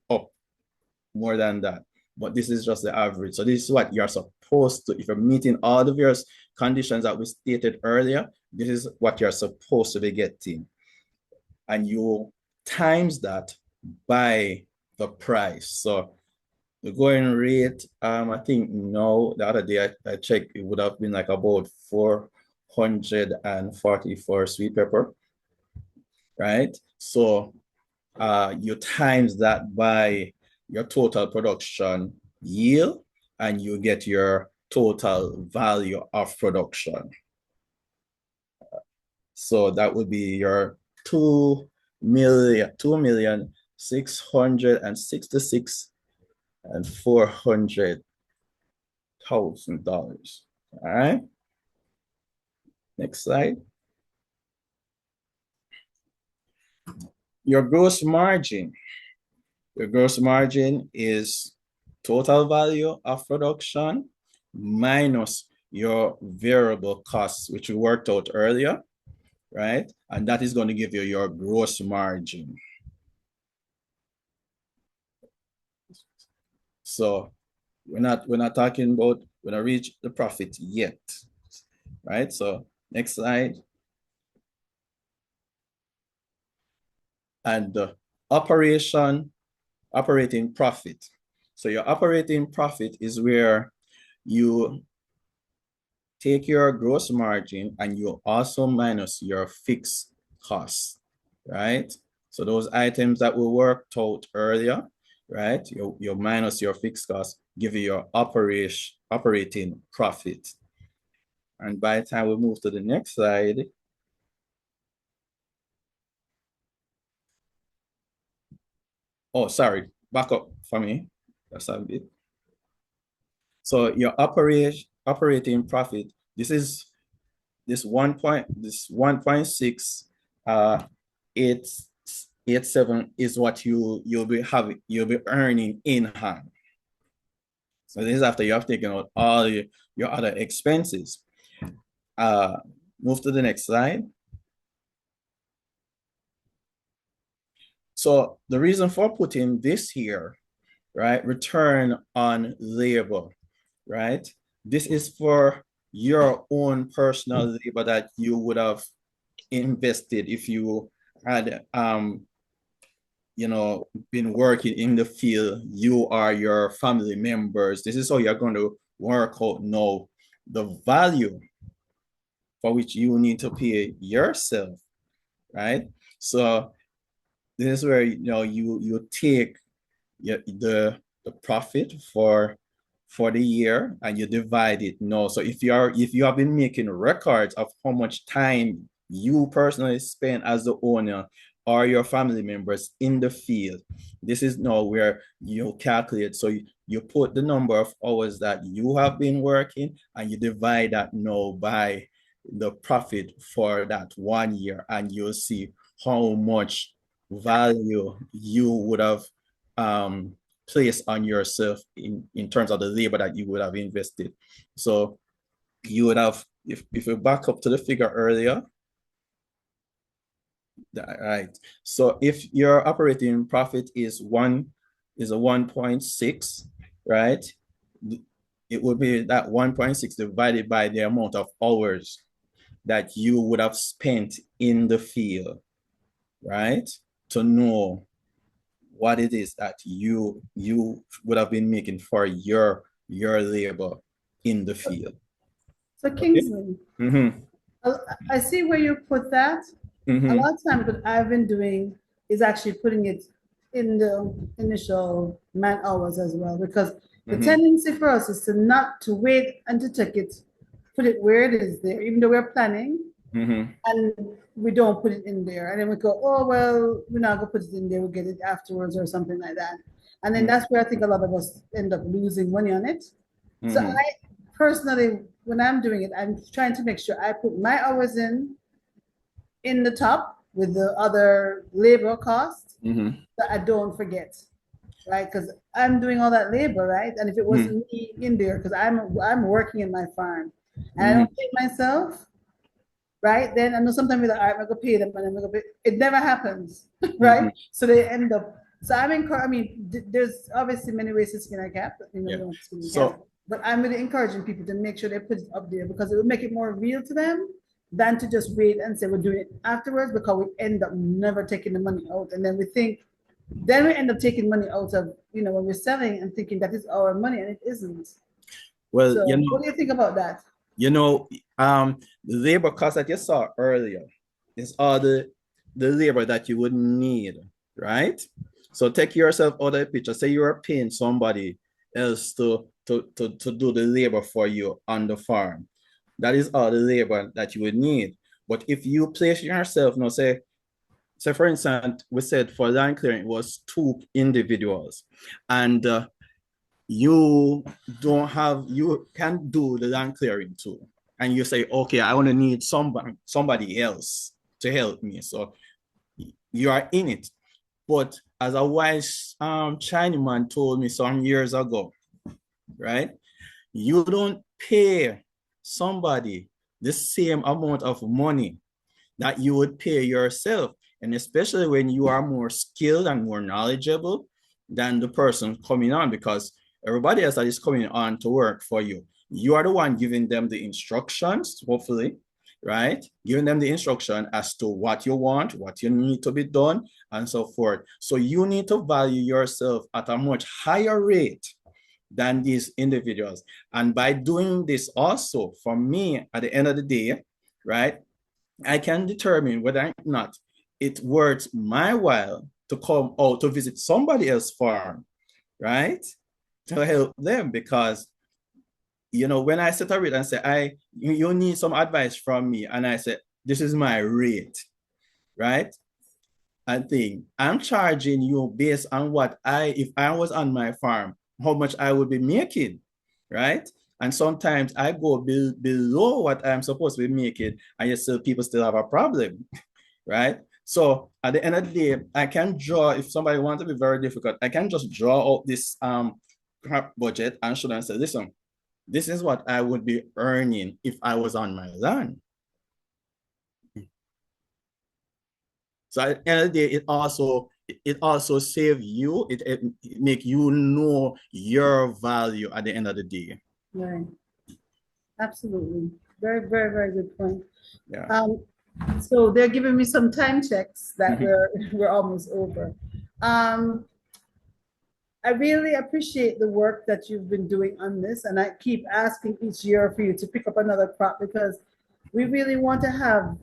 up more than that. But this is just the average. So this is what you're supposed to, if you're meeting all the various conditions that we stated earlier, this is what you're supposed to be getting. And you times that by the price. So the going rate, I think now the other day I checked, it would have been like about 440 for sweet pepper, right? So you times that by your total production yield, and you get your total value of production. So that would be your 2,666,400. All right. Next slide. Your gross margin. Your gross margin is total value of production minus your variable costs, which we worked out earlier, right? And that is going to give you your gross margin. So we're not talking about when I reach the profit yet, right? So next slide. And the operating profit. So your operating profit is where you take your gross margin and you also minus your fixed costs, right? So those items that we worked out earlier, right? You minus your fixed costs, give you your operating profit. And by the time we move to the next slide, oh, sorry, back up for me. That's a bit. So your operating profit, this 1.6 887 is what you'll be earning in hand. So this is after you have taken out all your other expenses. Move to the next slide. So the reason for putting this here, right? Return on labor, right? This is for your own personal labor that you would have invested if you had been working in the field. You are your family members. This is how you're going to work out now the value for which you need to pay yourself, right? So this is where you take the profit for the year and you divide it now. So if you have been making records of how much time you personally spend as the owner or your family members in the field, this is now where you calculate. So you put the number of hours that you have been working and you divide that now by the profit for that 1 year, and you'll see how much value you would have placed on yourself in terms of the labor that you would have invested. So you would have, if you back up to the figure earlier, right? So if your operating profit is a 1.6, right? It would be that 1.6 divided by the amount of hours that you would have spent in the field, right? To know what it is that you would have been making for your labor in the field. So Kingsley, I see where you put that. A lot of times what I've been doing is actually putting it in the initial man hours as well, because the tendency for us is not to wait and to take it, put it where it is there, even though we're planning, and we don't put it in there. And then we go, oh, well, we're not going to put it in there, we'll get it afterwards or something like that. And then that's where I think a lot of us end up losing money on it. So I personally, when I'm doing it, I'm trying to make sure I put my hours in the top with the other labor costs, that I don't forget, right? Because I'm doing all that labor, right? And if it wasn't me in there, because I'm working in my farm, and I don't pay myself, right? Then I know sometimes we're like, all right, I'm gonna pay them, and I'm gonna pay. It never happens, right? So they end up. So I mean, there's obviously many ways to skin a cat, but you know, we don't skin a cat. But I'm really encouraging people to make sure they put it up there because it will make it more real to them than to just wait and say we're doing it afterwards, because we end up never taking the money out, and then we end up taking money out of, you know, when we're selling and thinking that is our money, and it isn't. Well, So you know, what do you think about that? You know, the labor cost that you saw earlier is all the labor that you would need, right? So take yourself out of the picture. Say you're paying somebody else to do the labor for you on the farm. That is all the labor that you would need. But if you place yourself, you know, say for instance, we said for land clearing, it was 2 individuals, and you can do the land clearing too. And you say, okay, I want to need somebody else to help me. So you are in it. But as a wise Chinaman told me some years ago, right? You don't pay somebody the same amount of money that you would pay yourself. And especially when you are more skilled and more knowledgeable than the person coming on, because everybody else that is coming on to work for you, you are the one giving them the instructions, hopefully, right? Giving them the instruction as to what you want, what you need to be done, and so forth. So you need to value yourself at a much higher rate than these individuals. And by doing this also, for me, at the end of the day, right, I can determine whether or not it's worth my while to come out to visit somebody else's farm, right, to help them. Because, you know, when I sit around and say, you need some advice from me, and I say, this is my rate, right? I think I'm charging you based on if I was on my farm, how much I would be making, right? And sometimes I go below what I'm supposed to be making, and yet still people still have a problem, right? So at the end of the day, I can draw, if somebody wants to be very difficult, I can just draw out this crop budget and show them and say, listen, this is what I would be earning if I was on my land. So at the end of the day, it also save you, it make you know your value at the end of the day. Right. Absolutely. Very, very, very good point. Yeah. So they're giving me some time checks that we're almost over. I really appreciate the work that you've been doing on this, and I keep asking each year for you to pick up another crop, because we really want to have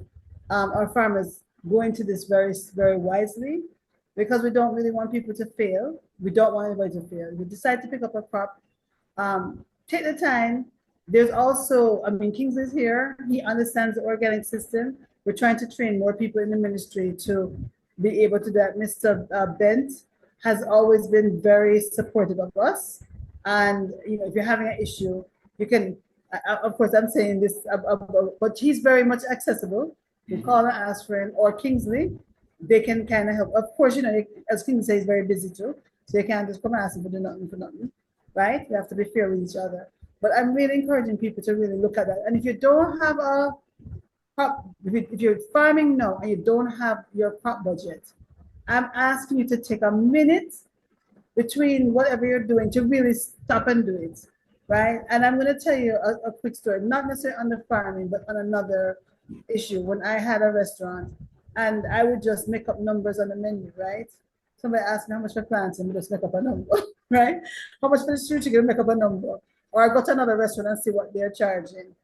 our farmers go into this very, very wisely, because we don't really want people to fail. We don't want anybody to fail. If you decide to pick up a crop, take the time. There's also, I mean, Kingsley's here. He understands the organic system. We're trying to train more people in the ministry to be able to do that. Mr. Bent has always been very supportive of us. And, you know, if you're having an issue, you can, of course, I'm saying this, but he's very much accessible. You call and ask for him, or Kingsley, they can kind of help. Of course, you know, as Kingsley says, he's very busy too. So you can't just come and ask him for nothing, right? You have to be fair with each other. But I'm really encouraging people to really look at that. And if you don't have a crop, if you're farming now and you don't have your crop budget, I'm asking you to take a minute between whatever you're doing to really stop and do it, right? And I'm going to tell you a quick story, not necessarily on the farming, but on another issue. When I had a restaurant and I would just make up numbers on the menu, right? Somebody asked me how much for planting, we just make up a number, right? How much for the street chicken, make up a number. Or I go to another restaurant and see what they're charging.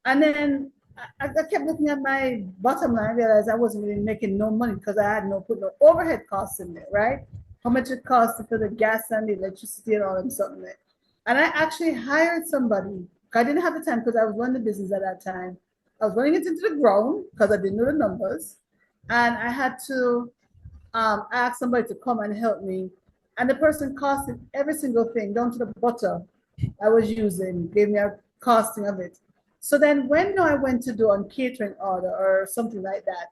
And then I kept looking at my bottom line, I realized I wasn't really making no money because I had put no overhead costs in there, right? How much it costs for the gas and the electricity and all them something there. And I actually hired somebody. I didn't have the time because I was running the business at that time. I was running it into the ground because I didn't know the numbers. And I had to ask somebody to come and help me. And the person costed every single thing, down to the butter I was using, gave me a costing of it. So then when I went to do on catering order or something like that,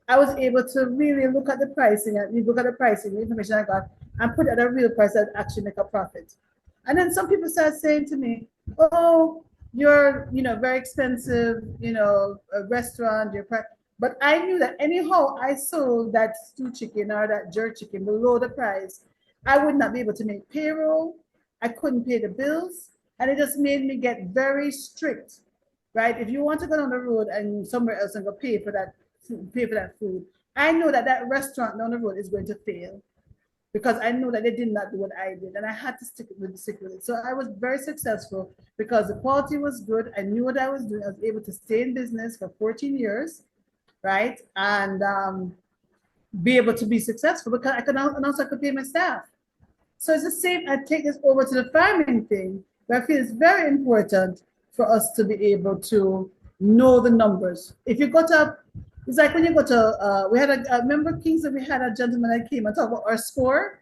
I was able to really look at the pricing and the information I got, and put it at a real price that actually make a profit. And then some people started saying to me, oh, you're, very expensive, a restaurant, but I knew that anyhow I sold that stew chicken or that jerk chicken below the price, I would not be able to make payroll. I couldn't pay the bills. And it just made me get very strict, right? If you want to go down the road and somewhere else and go pay for that food, I know that that restaurant down the road is going to fail because I know that they did not do what I did, and I had to stick with it. So I was very successful because the quality was good. I knew what I was doing. I was able to stay in business for 14 years, right, and be able to be successful because I could, and also I could pay my staff. So it's the same. I take this over to the farming thing, but I feel it's very important for us to be able to know the numbers. If you go to, it's like when you go to, we had a, remember Kingsley, we had a gentleman that came and talked about our score,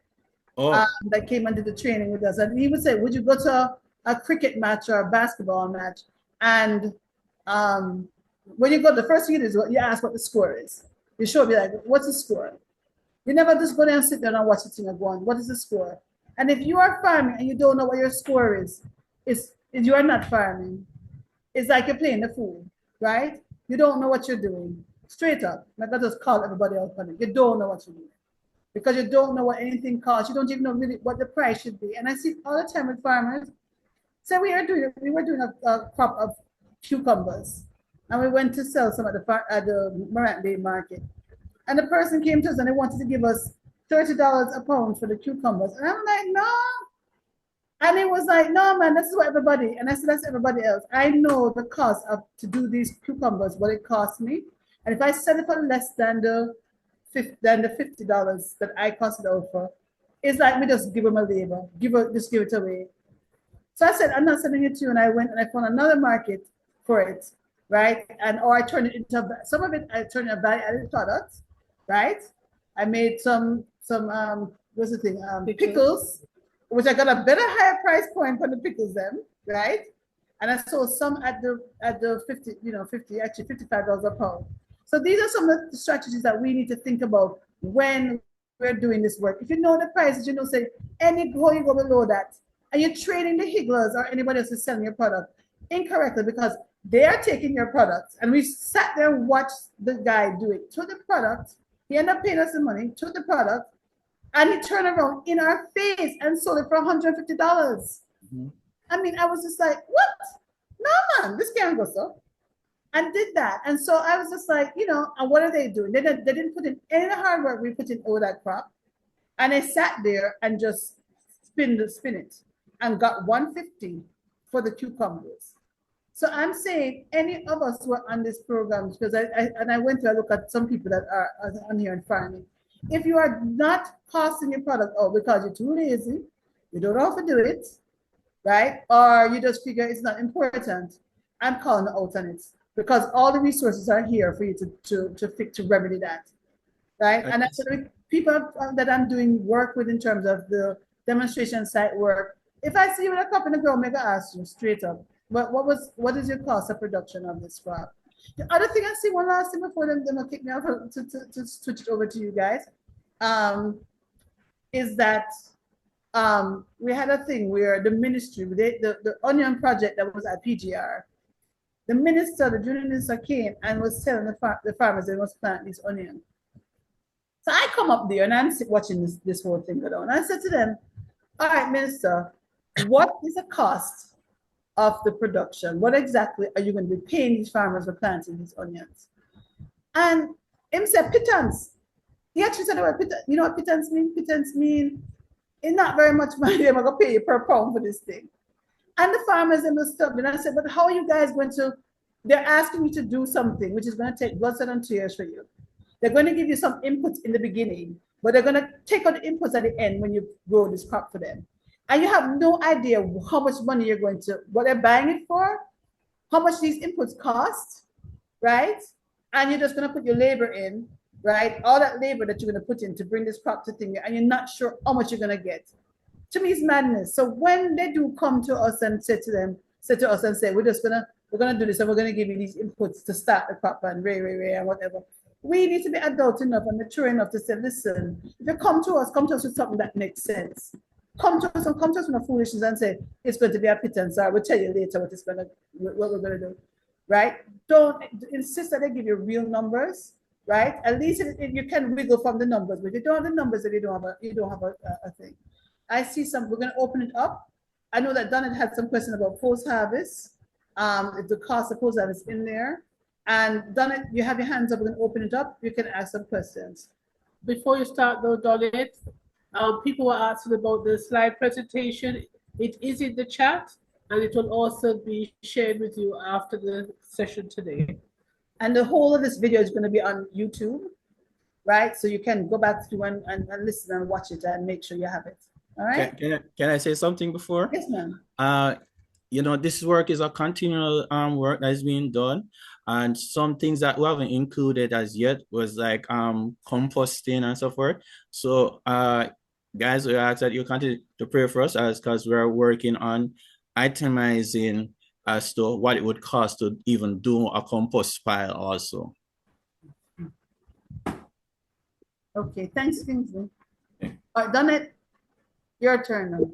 that came and did the training with us. And he would say, would you go to a cricket match or a basketball match? And when you go, the first thing you do is you ask what the score is. You show me like, what's the score? You never just go there and sit there and watch the thing and go on, what is the score? And if you are farming and you don't know what your score is you are not farming. It's like you're playing the fool, right? You don't know what you're doing. Straight up. Like I just call everybody else on it. You don't know what you're doing. Because you don't know what anything costs. You don't even know really what the price should be. And I see all the time with farmers. So we were doing a crop of cucumbers. And we went to sell some at the Morant Day market. And the person came to us and they wanted to give us $30 a pound for the cucumbers. And I'm like, no. And it was like, no, man, this is what everybody. And I said, that's everybody else. I know the cost of to do these cucumbers, what it cost me. And if I sell it for less than the $50 that I cost it out for, it's like me just give them a labor, just give it away. So I said, I'm not selling it to you. And I went and I found another market for it, right? And or I turned it into some of it, I turned it a value-added product, right? I made some what's the thing? Pickles, which I got a better higher price point for the pickles then, right? And I sold some at the 50, actually $55 a pound. So these are some of the strategies that we need to think about when we're doing this work. If you know the prices, say any go you go below that, and you're trading the higglers or anybody else is selling your product incorrectly because they are taking your products. And we sat there and watched the guy do it to the product. He ended up paying us the money, took the product, and he turned around in our face and sold it for $150. Mm-hmm. I mean, I was just like, what? No, man, this can't go so. And did that. And so I was just like, and what are they doing? They didn't put in any of the hard work we put in over that crop. And they sat there and just spin it and got $150 for the cucumbers. So I'm saying any of us who are on this program, because I went to look at some people that are on here in farming. If you are not costing your product out because you're too lazy, you don't know how to do it, right? Or you just figure it's not important, I'm calling out on it because all the resources are here for you to remedy that, right? And actually, people that I'm doing work with in terms of the demonstration site work, if I see you with a cup in the ground, I'm gonna ask you straight up, what is your cost of production of this crop? The other thing I see, one last thing before them will kick me off to switch it over to you guys, is that we had a thing where the ministry, the onion project that was at PGR, the junior minister came and was telling the farmers they must plant these onions. So I come up there and I'm watching this whole thing go down. And I said to them, all right, minister, what is the cost of the production? What exactly are you going to be paying these farmers for planting these onions? And him said pittance. He actually said, you know what pittance mean? Pittance mean it's not very much money I'm going to pay you per pound for this thing. And the farmers in the stuff, and I said, but how are you guys going to, they're asking you to do something which is going to take blood, sweat, and tears for you. They're going to give you some inputs in the beginning, but they're going to take out the inputs at the end when you grow this crop for them. And you have no idea how much money you're going to, what they're buying it for, how much these inputs cost, right? And you're just going to put your labor in, right? All that labor that you're going to put in to bring this crop to thing, and you're not sure how much you're going to get. To me, it's madness. So when they do come to us and say, we're going to do this and we're going to give you these inputs to start the crop and and whatever. We need to be adult enough and mature enough to say, listen, if you come to us with something that makes sense. come to us with a foolishness and say it's going to be a pittance, or we'll tell you later what we're gonna do, right? Don't insist that they give you real numbers, right? At least if you can wiggle from the numbers, but if you don't have the numbers, then you don't have a thing. I see some. We're gonna open it up. I know that Donald had some question about post harvest. If the cost of post harvest in there, and Donald, you have your hands up. We're gonna open it up. You can ask some questions. Before you start though, Donald, people were asking about the slide presentation. It is in the chat, and it will also be shared with you after the session today. And the whole of this video is going to be on YouTube, right? So you can go back through and listen and watch it and make sure you have it. All right? Can I say something before? Yes, ma'am. You know, this work is a continual work that is being done. And some things that we haven't included as yet was like composting and so forth. So guys, we ask that you continue to pray for us because we're working on itemizing as to what it would cost to even do a compost pile also. Okay, thanks, Kingsley. All right, done it. Your turn now.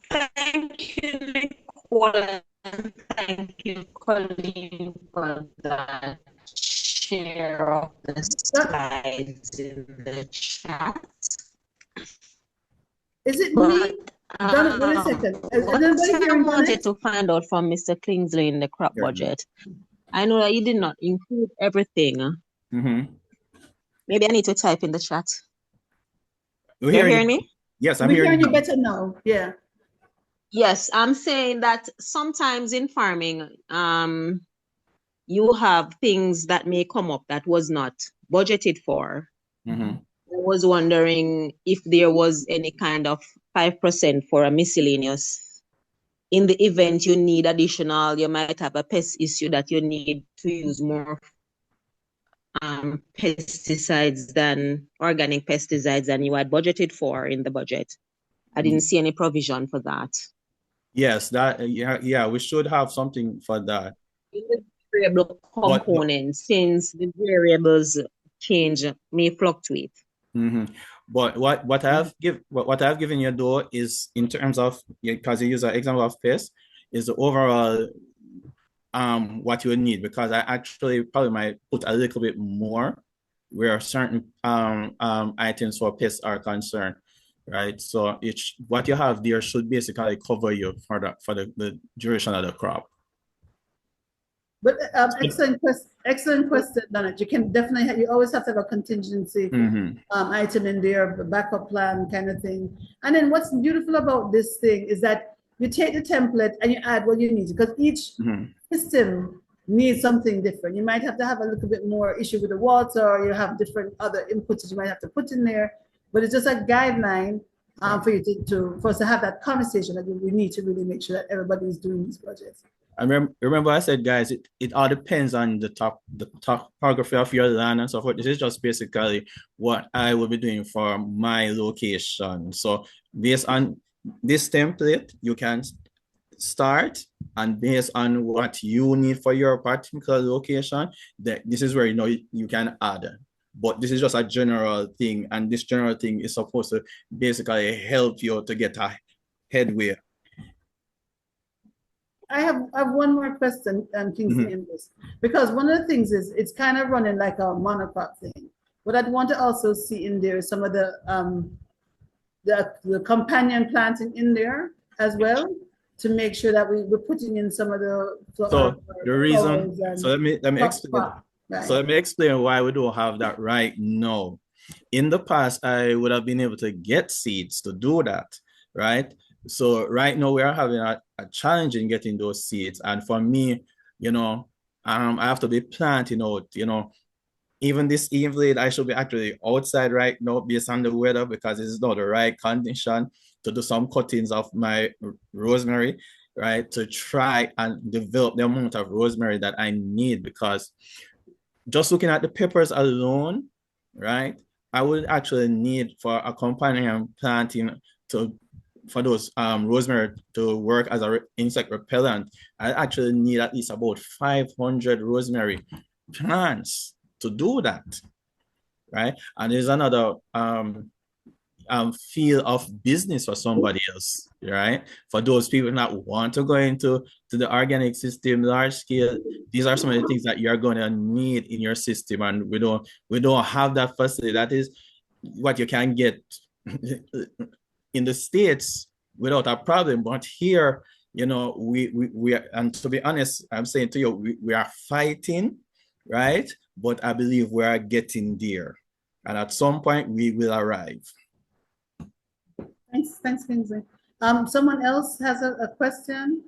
Thank you, Nicole. Thank you, Colleen, for that share of the slides in the chat. Is it me? Done, wait a second. What I wanted to find out from Mr. Kingsley in the crop budget. I know that you did not include everything. Maybe I need to type in the chat. You're hearing me? Yes, I'm hearing you. We're hearing you better now. Yeah. Yes, I'm saying that sometimes in farming, you have things that may come up that was not budgeted for. I was wondering if there was any kind of 5% for a miscellaneous. In the event you need additional, you might have a pest issue that you need to use more pesticides than organic pesticides than you had budgeted for in the budget. I didn't see any provision for that. Yes, that we should have something for that. In the variable component, since the variables change may fluctuate. But what I've given you though is in terms of, because you use an example of pest, is the overall what you would need, because I actually probably might put a little bit more where certain items for pests are concerned, right? So what you have there should basically cover you for the duration of the crop. But excellent question, Donald. You can definitely you always have to have a contingency item in there, a backup plan kind of thing. And then what's beautiful about this thing is that you take the template and you add what you need, because each system needs something different. You might have to have a little bit more issue with the water, or you have different other inputs that you might have to put in there. But it's just a guideline for you for us to have that conversation that we need to really make sure that everybody is doing these budgets. I remember I said, guys, it all depends on the topography of your land and so forth. This is just basically what I will be doing for my location. So based on this template, you can start, and based on what you need for your particular location, this is where you can add. But this is just a general thing, and this general thing is supposed to basically help you to get a headway. I have one more question, Kingsley, in this, because one of the things is it's kind of running like a monocrop thing. What I'd want to also see in there is some of the companion planting in there as well, to make sure that we're putting in some of the. So the reason. So let me explain. Right. So let me explain why we don't have that right now. In the past, I would have been able to get seeds to do that, right? So right now we are having a challenge in getting those seeds. And for me, I have to be planting out, even this evening, I should be actually outside right now based on the weather, because it's not the right condition to do some cuttings of my rosemary, right? To try and develop the amount of rosemary that I need, because just looking at the peppers alone, right? I would actually need for a companion planting for those rosemary to work as an insect repellent. I actually need at least about 500 rosemary plants to do that. right? And there's another field of business for somebody else, right? For those people that want to go into the organic system, large scale, these are some of the things that you're going to need in your system, and we don't have that facility. That is what you can get in the States without a problem, but here, you know, we are, and to be honest, I'm saying to you, we are fighting, right? But I believe we are getting there, and at some point we will arrive. Thanks, Kingsley. Someone else has a question?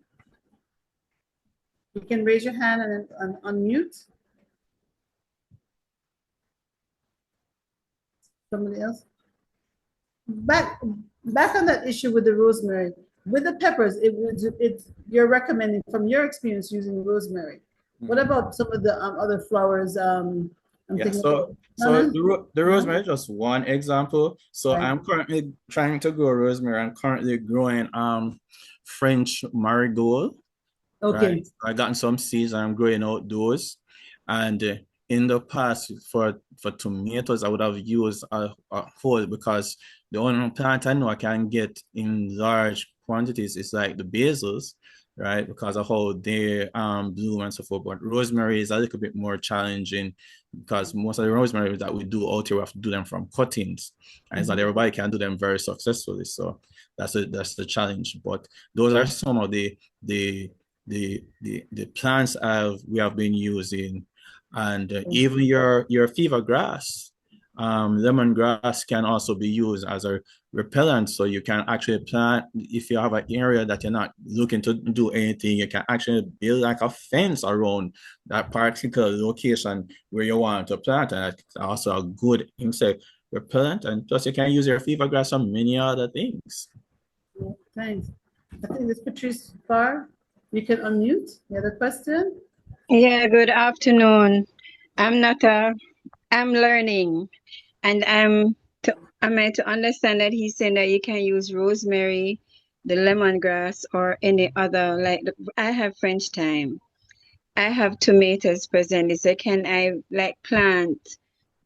You can raise your hand and unmute. Somebody else? Back on that issue with the rosemary, with the peppers, you're recommending from your experience using rosemary. What about some of the other flowers? Yeah, so the rosemary is just one example. So Right. I'm currently trying to grow rosemary. I'm currently growing French marigold. Okay. Right. I gotten some seeds and I'm growing out those. And in the past for tomatoes, I would have used a whole, because the only plant I know I can get in large quantities is like the basils, right? Because of how they bloom and so forth. But rosemary is a little bit more challenging, because most of the rosemary that we do out here, we have to do them from cuttings, and it's not everybody can do them very successfully. So that's the challenge. But those are some of the plants we have been using, and even your fever grass, lemongrass can also be used as a repellent. So you can actually plant, if you have an area that you're not looking to do anything, you can actually build like a fence around that particular location where you want to plant, and it's also a good insect repellent. And plus you can use your fever grass on many other things. Thanks. I think it's Patrice Farr. You can unmute. You have a question? Yeah, good afternoon. I'm learning, and am I to understand that he's saying that you can use rosemary, the lemongrass, or any other, like I have French thyme. I have tomatoes presently, so can I like plant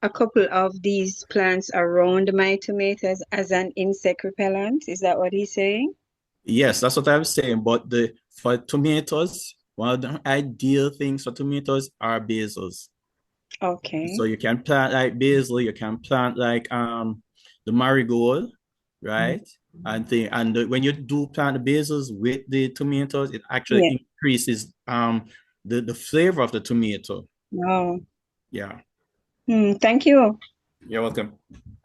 a couple of these plants around my tomatoes as an insect repellent? Is that what he's saying? Yes, that's what I'm saying. But for tomatoes, one of the ideal things for tomatoes are basils. Okay. So you can plant like basil, you can plant like the marigold, right? And when you do plant the basils with the tomatoes, it actually increases the flavor of the tomato. Oh. Yeah. Thank you. You're welcome.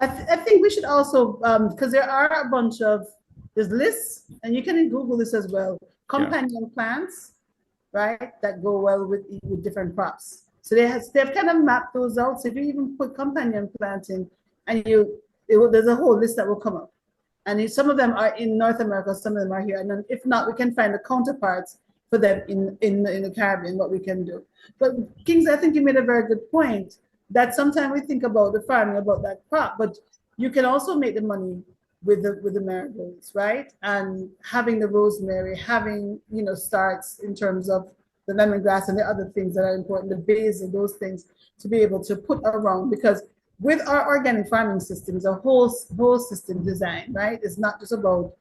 I think we should also, because there are a bunch of, there's lists, and you can Google this as well, companion plants, right, that go well with different crops. So they've kind of mapped those out. So if you even put companion planting, and there's a whole list that will come up. And some of them are in North America, some of them are here. And then if not, we can find the counterparts for them in the Caribbean, what we can do. But Kingsley, I think you made a very good point, that sometimes we think about the farming, about that crop, but you can also make the money with the marigolds, right? And having the rosemary, having, starts in terms of the lemongrass and the other things that are important, the basil, those things, to be able to put around. Because with our organic farming systems, a whole system design, right? It's not just about,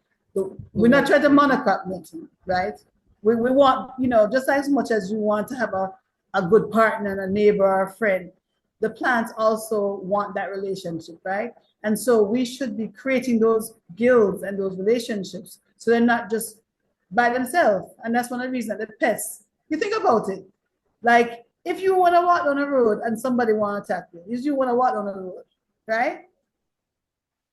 we're not trying to monocrop nothing, right? We want, just as much as you want to have a good partner and a neighbor or a friend, the plants also want that relationship, right? And so we should be creating those guilds and those relationships, so they're not just by themselves. And that's one of the reasons that the pests, you think about it, like if you want to walk down a road and somebody want to attack you, you want to walk down the road, right?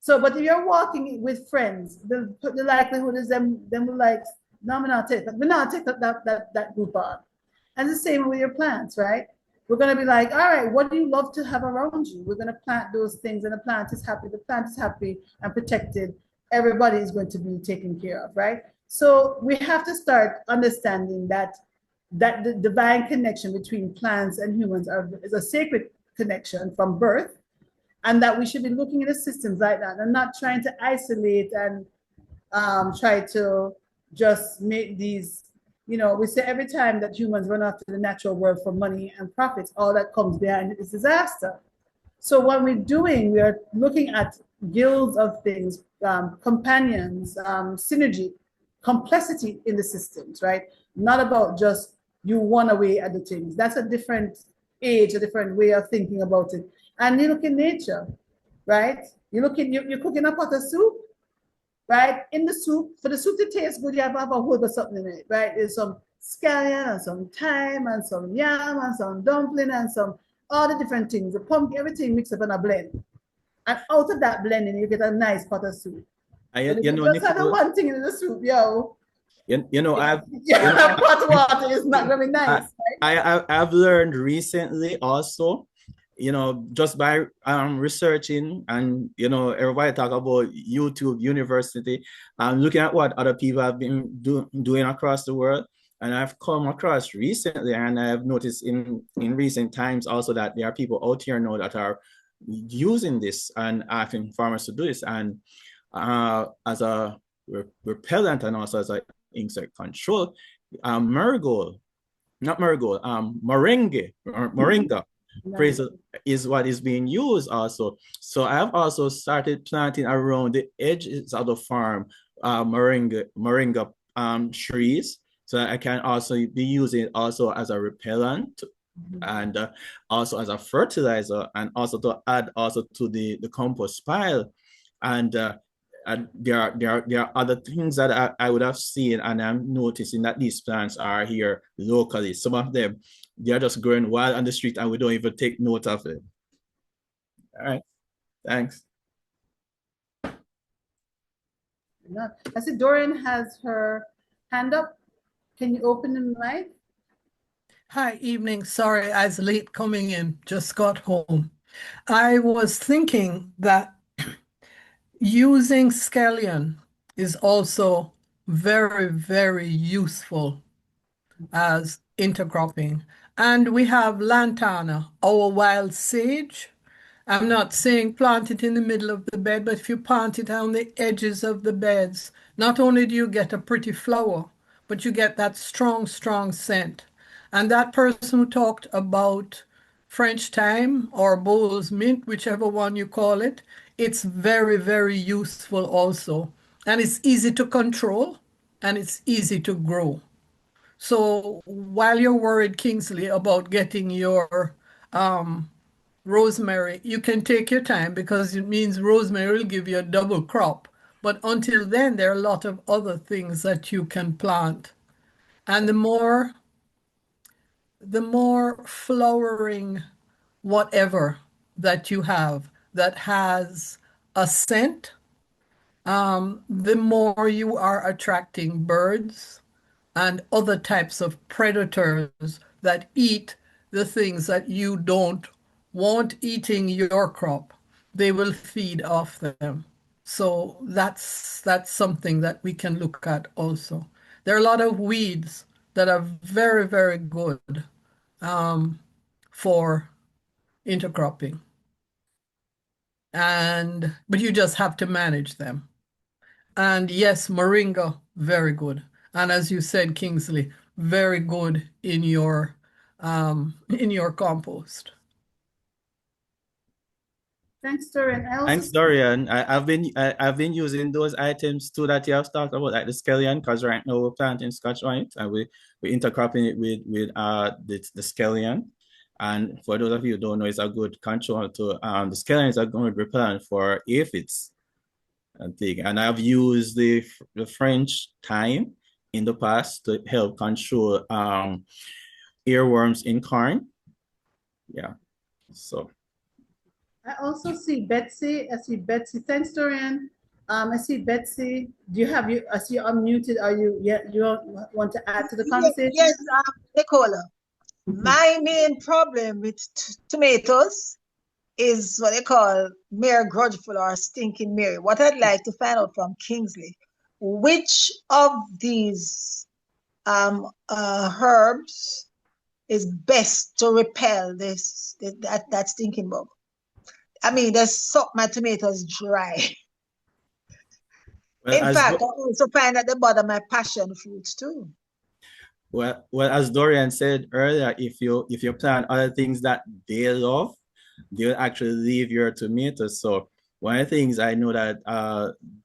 So, but if you're walking with friends, the likelihood is them will like, no, I'm not take that group on. And the same with your plants, right? We're going to be like, all right, what do you love to have around you? We're going to plant those things, and the plant is happy and protected. Everybody is going to be taken care of, right? So we have to start understanding that the divine connection between plants and humans is a sacred connection from birth, and that we should be looking at the systems like that and not trying to isolate and try to just make these. We say every time that humans run after the natural world for money and profits, all that comes behind it is disaster. So what we're doing, we are looking at guilds of things, companions, synergy, complexity in the systems, right? Not about just you want away at the things. That's a different age, a different way of thinking about it. And you look in nature, right? You're cooking a pot of soup, right? In the soup, for the soup to taste good, you have to have a whole bit of something in it, right? There's some scallion and some thyme and some yam and some dumpling and some all the different things, the pumpkin, everything mixed up in a blend. And out of that blending, you get a nice pot of soup. You know, just have the one thing in the soup, yo. You know, Pot of water is not going to be nice. I've learned recently also, you know, just by researching, and you know, everybody talk about YouTube University, looking at what other people have been doing across the world. And I've come across recently, and I've noticed in recent times also that there are people out here now that are using this and asking farmers to do this, and as a repellent and also as an insect control, moringa is what is being used also. So I've also started planting around the edges of the farm moringa trees, so I can also be using it also as a repellent, and also as a fertilizer, and also to add also to the compost pile. And there are other things that I would have seen, and I'm noticing that these plants are here locally. Some of them, they are just growing wild on the street and we don't even take note of it. All right, thanks. I see Dorian has her hand up. Can you open the mic? Hi, evening. Sorry, I was late coming in, just got home. I was thinking that using scallion is also very, very useful as intercropping. And we have lantana, our wild sage. I'm not saying plant it in the middle of the bed, but if you plant it on the edges of the beds, not only do you get a pretty flower, but you get that strong, strong scent. And that person who talked about French thyme or Bowles mint, whichever one you call it, it's very, very useful also. And it's easy to control and it's easy to grow. So while you're worried, Kingsley, about getting your rosemary, you can take your time because it means rosemary will give you a double crop. But until then, there are a lot of other things that you can plant. And the more flowering whatever that you have that has a scent, the more you are attracting birds and other types of predators that eat the things that you don't want eating your crop. They will feed off them. So that's something that we can look at also. There are a lot of weeds that are very, very good for intercropping. But you just have to manage them. And yes, moringa, very good. And as you said, Kingsley, very good in your compost. Thanks, Dorian. Thanks, Dorian. I've been using those items too that you have talked about, like the scallion, because right now we're planting Scotch bonnet and we're intercropping it with the scallion. And for those of you who don't know, it's a good control to the scallion is a good repellent for aphids and thing. And I've used the French thyme in the past to help control earworms in corn. Yeah, so. I also see Betsy. I see Betsy. Thanks, Dorian. I see Betsy. I see you unmuted. You want to add to the conversation? Yes, Nicola. My main problem with tomatoes is what they call mere grudgeful or stinking Mary. What I'd like to find out from Kingsley, which of these herbs is best to repel that stinking bug? I mean, they suck my tomatoes dry. Well, in fact, I also find that they bother my passion fruits too. Well, as Dorian said earlier, if you plant other things that they love, they'll actually leave your tomatoes. So one of the things I know that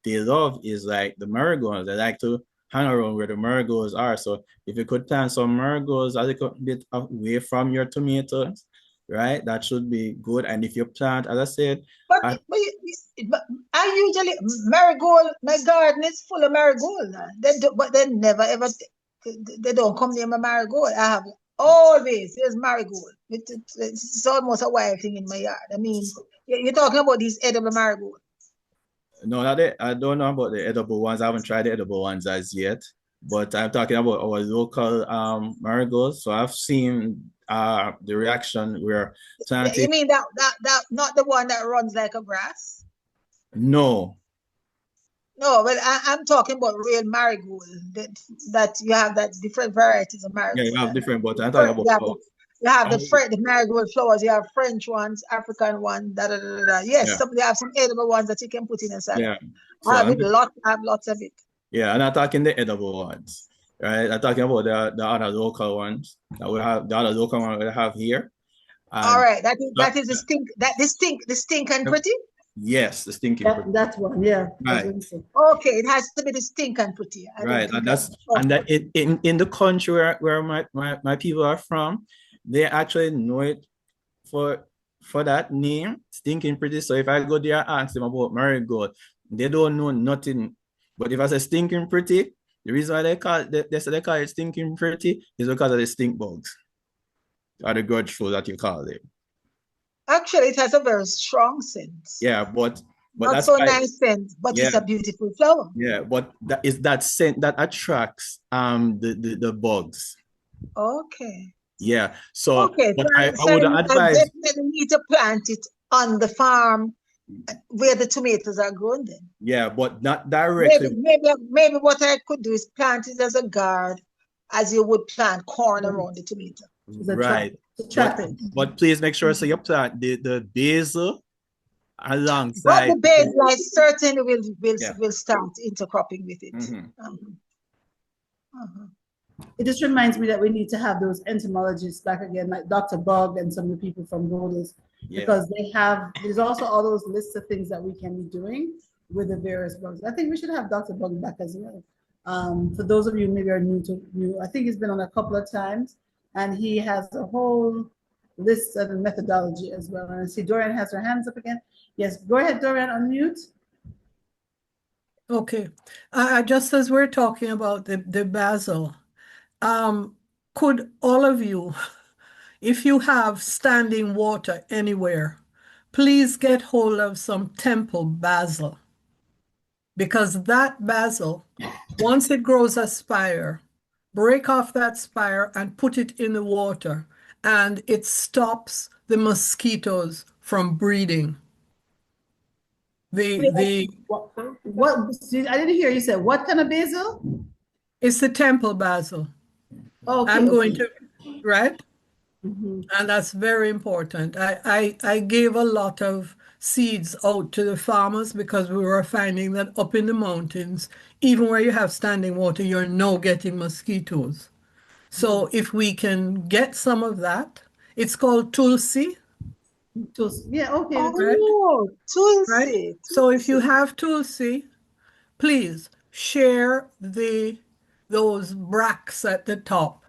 they love is like the marigolds. They like to hang around where the marigolds are. So if you could plant some marigolds a little bit away from your tomatoes, right, that should be good. And if you plant, as I said, but I usually marigold. My garden is full of marigold. But they never ever. They don't come near my marigold. I have always there's marigold. It's almost a wild thing in my yard. I mean, you're talking about these edible marigold. No, I don't know about the edible ones. I haven't tried the edible ones as yet. But I'm talking about our local marigolds. So I've seen the reaction where planting. You mean that not the one that runs like a grass? No. No, but I'm talking about real marigold. That you have that different varieties of marigold. Yeah, you have different, but I'm talking about. You have the marigold flowers. You have French ones, African ones. Yes, Yeah. they have some edible ones that you can put in a salad. Yeah. So I have lots of it. Yeah, I'm not talking the edible ones, right? I'm talking about the other local ones that we have. The other local one we have here. All right, that is the stink and pretty. Yes, the stinking pretty. That one, yeah. Right. Okay, it has to be the stink and pretty. Right, and that in the country where my people are from, they actually know it for that name, stinking pretty. So if I go there and ask them about marigold, they don't know nothing. But if I say stinking pretty, the reason why they call it stinking pretty is because of the stink bugs or the grudge flu that you call it. Actually, it has a very strong scent. Yeah, but not that's so nice scent, but it's a beautiful flower. Yeah, but that is that scent that attracts the bugs. Okay. Yeah. So okay, but I would advise I definitely need to plant it on the farm where the tomatoes are grown then. Yeah, but not directly. Maybe what I could do is plant it as a guard, as you would plant corn around the tomato. Right. But please make sure so you plant the basil alongside. But the basil I certainly will start intercropping with it. It just reminds me that we need to have those entomologists back again, like Dr. Bug and some of the people from Rhodes, because there's also all those lists of things that we can be doing with the various bugs. I think we should have Dr. Bug back as well. For those of you maybe are new, I think he's been on a couple of times, and he has a whole list of methodology as well. And I see Dorian has her hands up again. Yes, go ahead, Dorian, unmute. Okay, just as we're talking about the basil, could all of you, if you have standing water anywhere, please get hold of some temple basil, because that basil, once it grows a spire, break off that spire and put it in the water, and it stops the mosquitoes from breeding. What I didn't hear you say what kind of basil? It's the temple basil. Okay, I'm going to, right? And that's very important. I gave a lot of seeds out to the farmers because we were finding that up in the mountains, even where you have standing water, you're now getting mosquitoes. So if we can get some of that, it's called tulsi. Yeah, okay. Oh, tulsi. Right? So if you have tulsi, please share those bracts at the top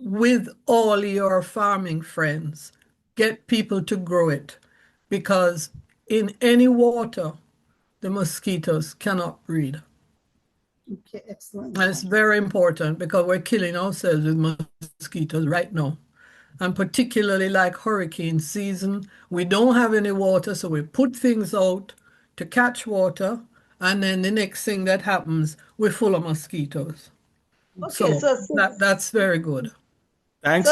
with all your farming friends. Get people to grow it, because in any water, the mosquitoes cannot breed. Okay, excellent. And it's very important because we're killing ourselves with mosquitoes right now. And particularly like hurricane season, we don't have any water, so we put things out to catch water, and then the next thing that happens, we're full of mosquitoes. Okay, so that's very good. Thanks,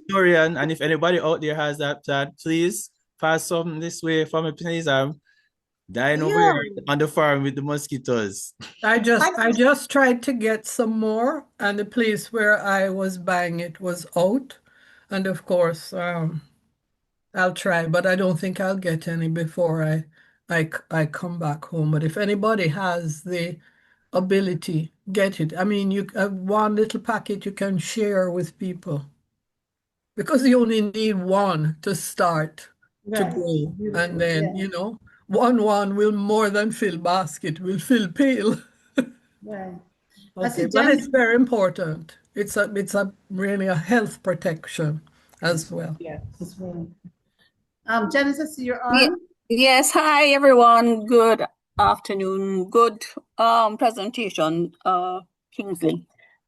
Dorian. And if anybody out there has that, please pass some this way for me, please. I'm dying over here on the farm with the mosquitoes. I just tried to get some more, and the place where I was buying it was out. And of course, I'll try, but I don't think I'll get any before I come back home. But if anybody has the ability, get it. I mean, you one little packet you can share with people. because you only need one to start to Right. grow. Beautiful. And then, Yeah. you know, one will more than fill basket, will fill pail. Right. I Okay, see but it's Janice. very important. It's a really a health protection as well. Yes. As well. Janice, I see you're Yeah. on. Yes, hi everyone. Good afternoon. Good presentation, Kingsley.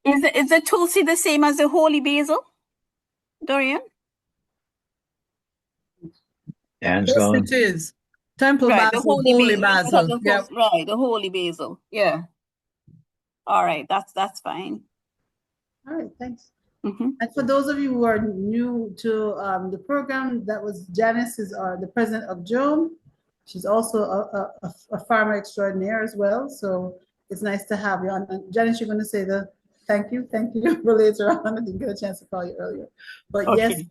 Is the Tulsi the same as the holy basil, Dorian? Hands Yes, gone. it is. Temple Right, the basil, holy because basil. of Yep. course, right, the holy basil. Yeah. All right, that's fine. All right, thanks. Mm-hmm. And for those of you who are new to the program, that was Janice, is the president of JOAM. She's also a farmer extraordinaire as well. So it's nice to have you on. And Janice, you're going to say the thank you for later on. I didn't get a chance to call you earlier, but Okay. yes,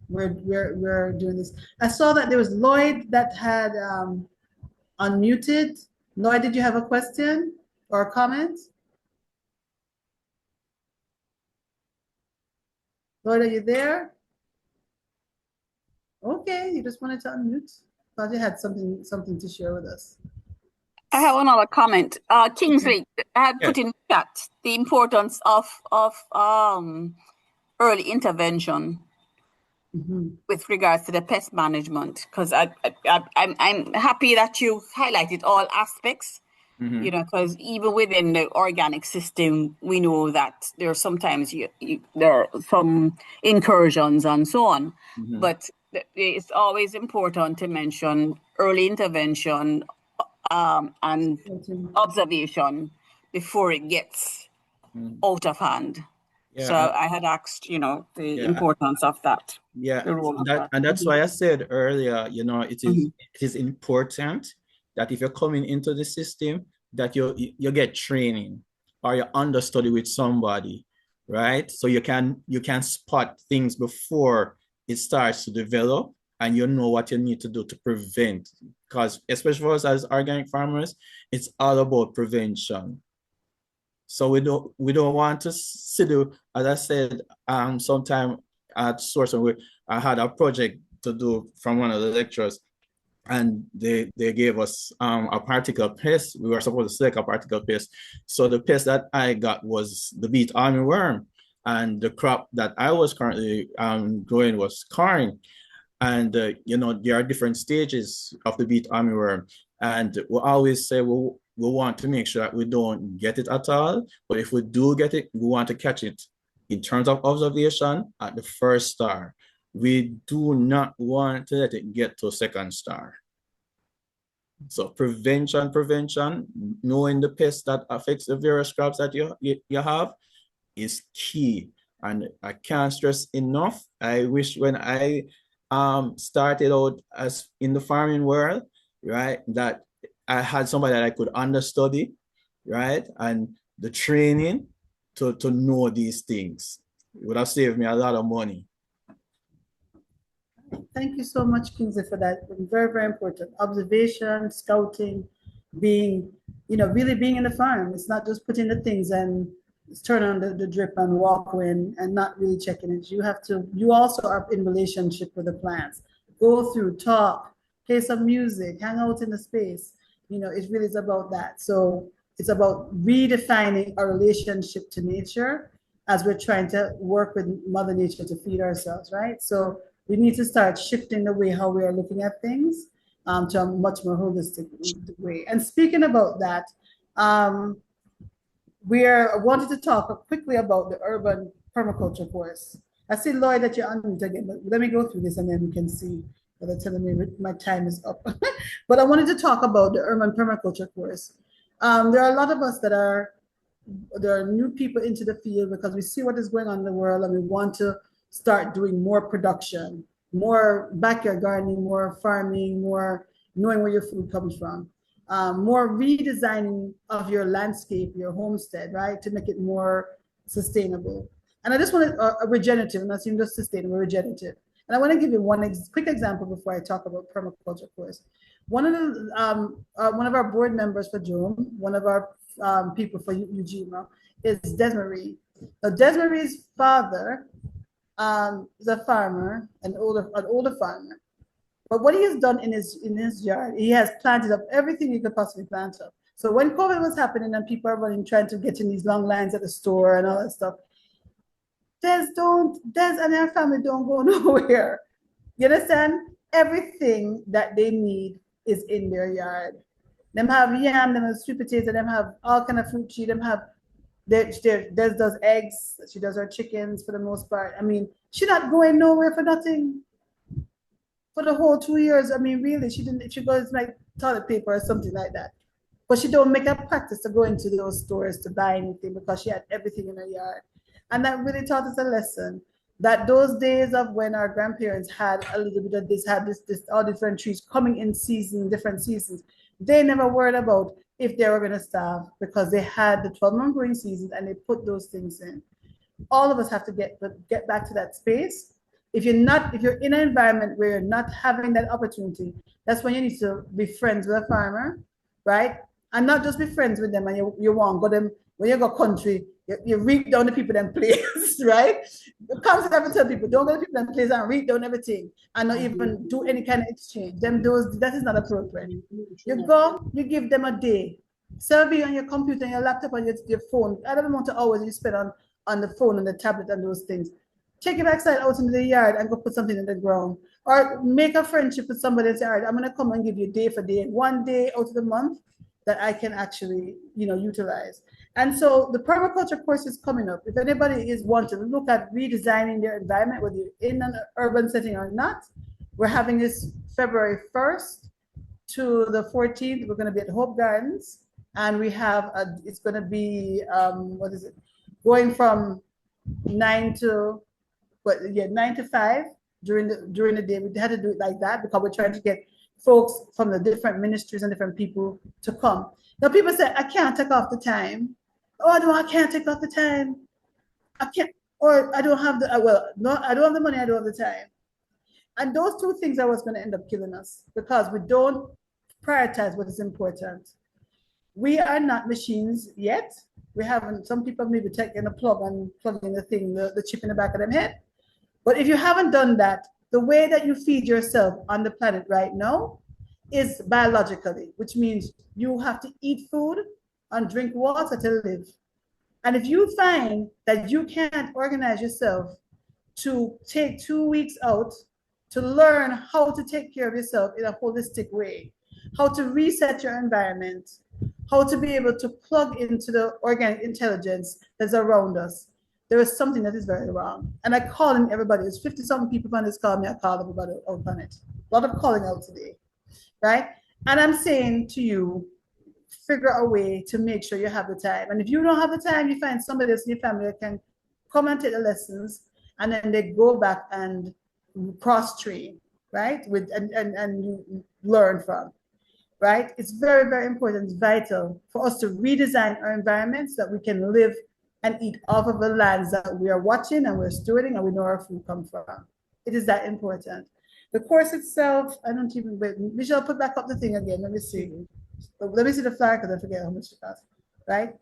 we're doing this. I saw that there was Lloyd that had unmuted. Lloyd, did you have a question or a comment? Lloyd, are you there? Okay, you just wanted to unmute. Thought you had something to share with us. I have another comment. Kingsley, I had put Yes. in chat the importance of early intervention with regards to the pest management, because I'm happy that you highlighted all aspects. You know, because even within the organic system, we know that there are sometimes there are some incursions and so on. But it's always important to mention early intervention and observation before it gets out of hand. Yeah, So I had asked, you know, the yeah. importance of that. Yeah, The role of that. and that's why I said earlier, you know, it is important that if you're coming into the system, that you get training or you understudy with somebody, right? So you can spot things before it starts to develop, and you know what you need to do to prevent. Because especially for us as organic farmers, it's all about prevention. So we don't want to sit, as I said, sometime at source, I had a project to do from one of the lecturers, and they gave us a particle pest. We were supposed to select a particle pest. So the pest that I got was the beet armyworm, and the crop that I was currently growing was corn. And you know, there are different stages of the beet armyworm, and we always say, well, we want to make sure that we don't get it at all. But if we do get it, we want to catch it in terms of observation at the first star. We do not want to let it get to a second star. So prevention, knowing the pest that affects the various crops that you have is key. And I can't stress enough. I wish when I started out as in the farming world, right, that I had somebody that I could understudy, right, and the training to know these things. It would have saved me a lot of money. Thank you so much, Kingsley, for that. Very, very important. Observation, scouting, being, you know, really being in the farm. It's not just putting the things and turn on the drip and walk in and not really checking it. You also are in relationship with the plants. Go through, talk, play some music, hang out in the space. You know, it really is about that. So it's about redefining our relationship to nature as we're trying to work with Mother Nature to feed ourselves, right? So we need to start shifting the way how we are looking at things to a much more holistic way. And speaking about that, we wanted to talk quickly about the urban permaculture course. I see, Lloyd, that you're unmuted again, but let me go through this and then we can see whether telling me my time is up. But I wanted to talk about the urban permaculture course. There are a lot of us there are new people into the field because we see what is going on in the world and we want to start doing more production, more backyard gardening, more farming, more knowing where your food comes from, more redesigning of your landscape, your homestead, right, to make it more sustainable. And I just want a regenerative, not even just sustainable, regenerative. And I want to give you one quick example before I talk about permaculture course. One of our board members for JOAM, one of our people for Ujima, is Desmarie. Now, Desmarie's father is a farmer, an older farmer. But what he has done in his yard, he has planted up everything he could possibly plant up. So when COVID was happening and people are running, trying to get in these long lines at the store and all that stuff, Des and their family don't go nowhere. You understand? Everything that they need is in their yard. Them have yam, them have sweet potato, them have all kind of fruit tree, them have Des does eggs, she does her chickens for the most part. I mean, she's not going nowhere for nothing. For the whole 2 years, I mean, really, she didn't. She goes like toilet paper or something like that, but she don't make a practice to go into those stores to buy anything because she had everything in her yard, and that really taught us a lesson. That those days of when our grandparents had a little bit of this, had this all different trees coming in season, different seasons, they never worried about if they were going to starve because they had the 12-month growing seasons and they put those things in. All of us have to get back to that space. If you're in an environment where you're not having that opportunity, that's when you need to be friends with a farmer, right? And not just be friends with them and you want go them when you go country, you read down the people in place, right? Constantly ever tell people, don't go to people in place and read down everything and not even do any kind of exchange. That is not appropriate. You go, you give them a day. Survey on your computer, your laptop, on your phone. I don't amount of hours you spend on the phone and the tablet and those things. Take your backside out into the yard and go put something in the ground. Or make a friendship with somebody and say, all right, I'm gonna come and give you day for day, 1 day out of the month that I can actually, utilize. And so the permaculture course is coming up. If anybody is wanting to look at redesigning their environment, whether you're in an urban setting or not, we're having this February 1st to the 14th. We're gonna be at Hope Gardens. And we have, it's gonna be, going from 9 to 5 during the day. We had to do it like that because we're trying to get folks from the different ministries and different people to come. Now people say, I can't take off the time. Oh no, I can't take off the time. I can't, or I don't have the, I don't have the money, I don't have the time. And those two things are what's going to end up killing us because we don't prioritize what is important. We are not machines yet. We haven't, some people maybe taking a plug and plugging the chip in the back of their head. But if you haven't done that, the way that you feed yourself on the planet right now is biologically, which means you have to eat food and drink water to live. And if you find that you can't organize yourself to take 2 weeks out to learn how to take care of yourself in a holistic way, how to reset your environment, how to be able to plug into the organic intelligence that's around us, there is something that is very wrong. And I call in everybody. There's 50-something people on this call me. I call everybody out on it. A lot of calling out today, right? And I'm saying to you, figure a way to make sure you have the time. And if you don't have the time, you find somebody else in your family that can come and take the lessons, and then they go back and cross-train, right? And you learn from, right? It's very, very important. It's vital for us to redesign our environments so that we can live and eat off of the lands that we are watching and we're stewarding and we know our food comes from. It is that important. The course itself, I don't even, wait, Michelle, put back up the thing again. Let me see. Let me see the flyer because I forget how much it costs, right?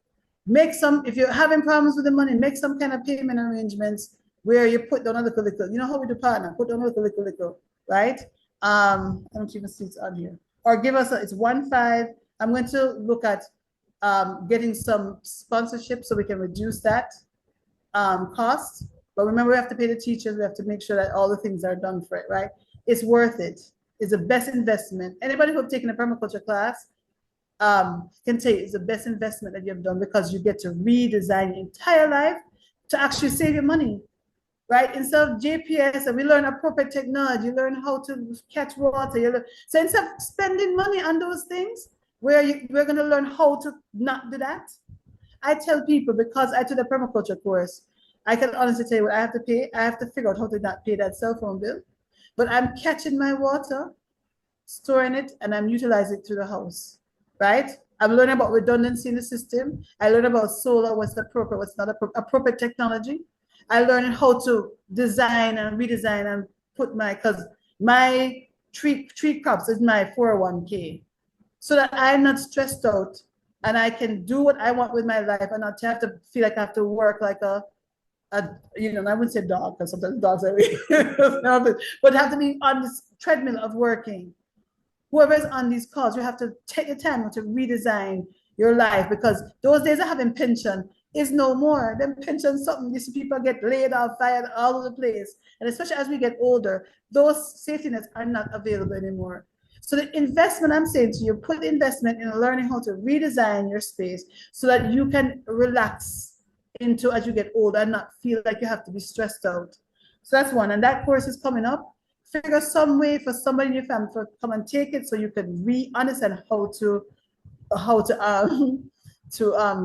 Make some, if you're having problems with the money, make some kind of payment arrangements where you put down a little, you know how we do partner, put down a little, right? I don't even see it's on here. Or give us, it's 1.5. I'm going to look at getting some sponsorship so we can reduce that cost. But remember, we have to pay the teachers. We have to make sure that all the things are done for it, right? It's worth it. It's the best investment. Anybody who's taken a permaculture class can say it's the best investment that you've done because you get to redesign your entire life to actually save your money, right? Instead of JPS, and we learn appropriate technology, you learn how to catch water. So instead of spending money on those things, we're going to learn how to not do that. I tell people, because I took the permaculture course, I can honestly tell you what I have to pay. I have to figure out how to not pay that cell phone bill. But I'm catching my water, storing it, and I'm utilizing it through the house, right? I'm learning about redundancy in the system. I learn about solar, what's appropriate, what's not appropriate technology. I learned how to design and redesign and put because my tree crops is my 401k. So that I'm not stressed out and I can do what I want with my life and not have to feel like I have to work like a I wouldn't say dog because sometimes dogs are, but have to be on this treadmill of working. Whoever's on these calls, you have to take the time to redesign your life, because those days of having pension is no more. Them pension something, you see people get laid off, fired all over the place. And especially as we get older, those safety nets are not available anymore. So the investment, I'm saying to you, put the investment in learning how to redesign your space so that you can relax into as you get older and not feel like you have to be stressed out. So that's one. And that course is coming up. Figure some way for somebody in your family to come and take it so you can understand how to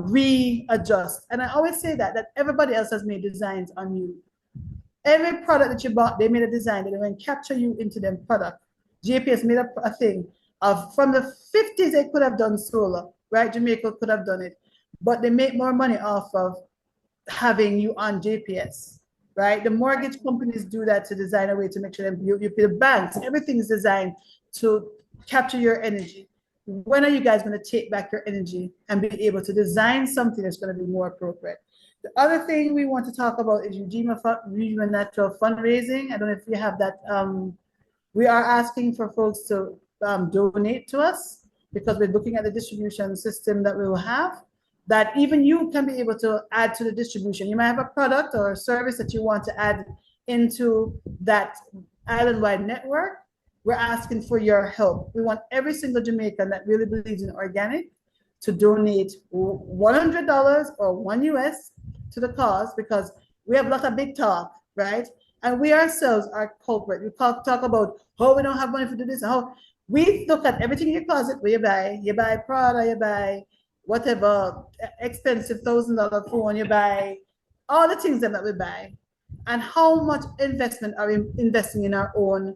readjust. And I always say that everybody else has made designs on you. Every product that you bought, they made a design that they will capture you into their product. JPS made a thing of, from the 50s, they could have done solar, right? Jamaica could have done it, but they make more money off of having you on JPS, right? The mortgage companies do that to design a way to make sure that you pay the banks. Everything is designed to capture your energy. When are you guys going to take back your energy and be able to design something that's going to be more appropriate? The other thing we want to talk about is Ujima Natural fundraising. I don't know if you have that. We are asking for folks to donate to us, because we're looking at the distribution system that we will have, that even you can be able to add to the distribution. You might have a product or a service that you want to add into that island-wide network. We're asking for your help. We want every single Jamaican that really believes in organic to donate $100 or $1 US to the cause, because we have a lot of big talk, right? And we ourselves are culprit. We talk about how we don't have money to do this. How we look at everything in your closet where you buy Prada, you buy whatever expensive $1,000 phone, you buy all the things that we buy, and how much investment are we investing in our own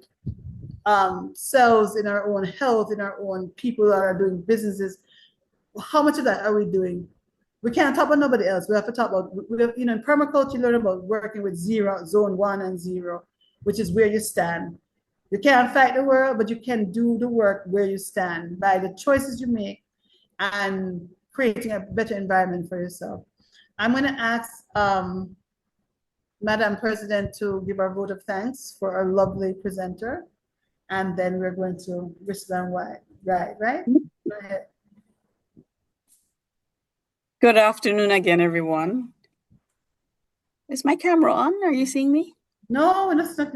selves, in our own health, in our own people that are doing businesses. How much of that are we doing? We can't talk about nobody else. We have to talk about, in permaculture, you learn about working with zone 1 and 0, which is where you stand. You can't fight the world, but you can do the work where you stand by the choices you make and creating a better environment for yourself. I'm going to ask Madam President to give our vote of thanks for our lovely presenter, and then we're going to respond why. Right? Go ahead. Good afternoon again, everyone. Is my camera on? Are you seeing me? No, it's not.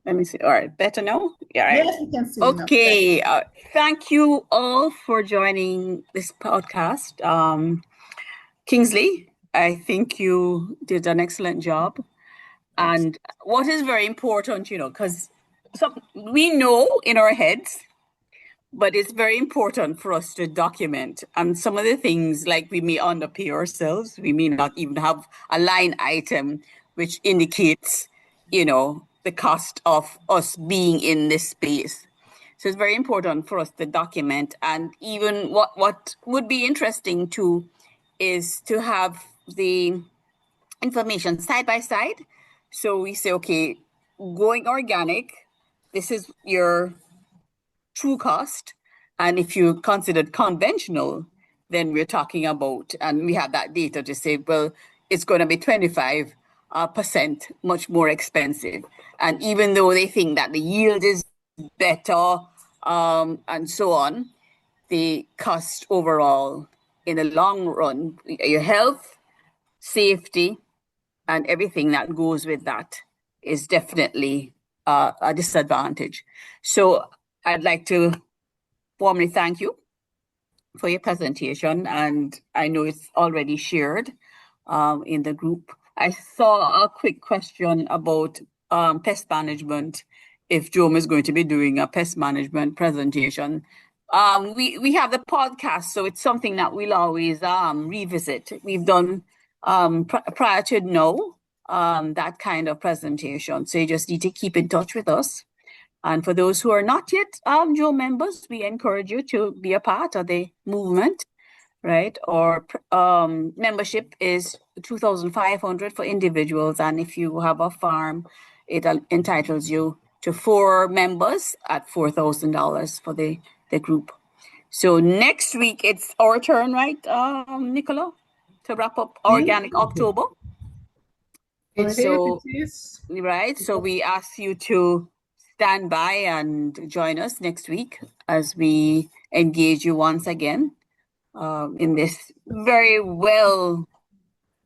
Let me see. All right, better now? Yeah, right. Yes, we can see. Okay. Thank you all for joining this podcast. Kingsley, I think you did an excellent job. And what is very important, because we know in our heads, but it's very important for us to document. And some of the things, like we may underpay ourselves, we may not even have a line item which indicates, the cost of us being in this space. So it's very important for us to document. And even what would be interesting too is to have the information side by side. So we say, okay, going organic, this is your true cost. And if you considered conventional, then we're talking about, and we have that data to say, well, it's going to be 25% much more expensive. And even though they think that the yield is better and so on, the cost overall in the long run, your health, safety, and everything that goes with that is definitely a disadvantage. So I'd like to warmly thank you for your presentation, and I know it's already shared in the group. I saw a quick question about pest management, if JOAM is going to be doing a pest management presentation. We have the podcast, so it's something that we'll always revisit. We've done prior to now that kind of presentation, so you just need to keep in touch with us. And for those who are not yet JOAM members, we encourage you to be a part of the movement, right? Our membership is $2,500 for individuals, and if you have a farm, it entitles you to 4 members at $4,000 for the group. So next week it's our turn, right, Nicola, to wrap up Organic October. Okay, So, please. right, so we ask you to stand by and join us next week as we engage you once again in this very well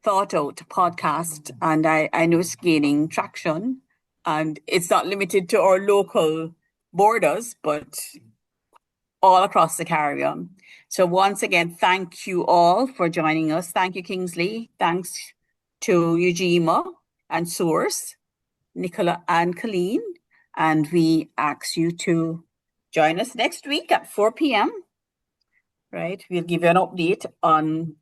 thought out podcast. And I know it's gaining traction, and it's not limited to our local borders, but all across the Caribbean. So once again, thank you all for joining us. Thank you, Kingsley. Thanks to Ujima and Source, Nicola and Colleen. And we ask you to join us next week at 4 p.m. Right? We'll give you an update on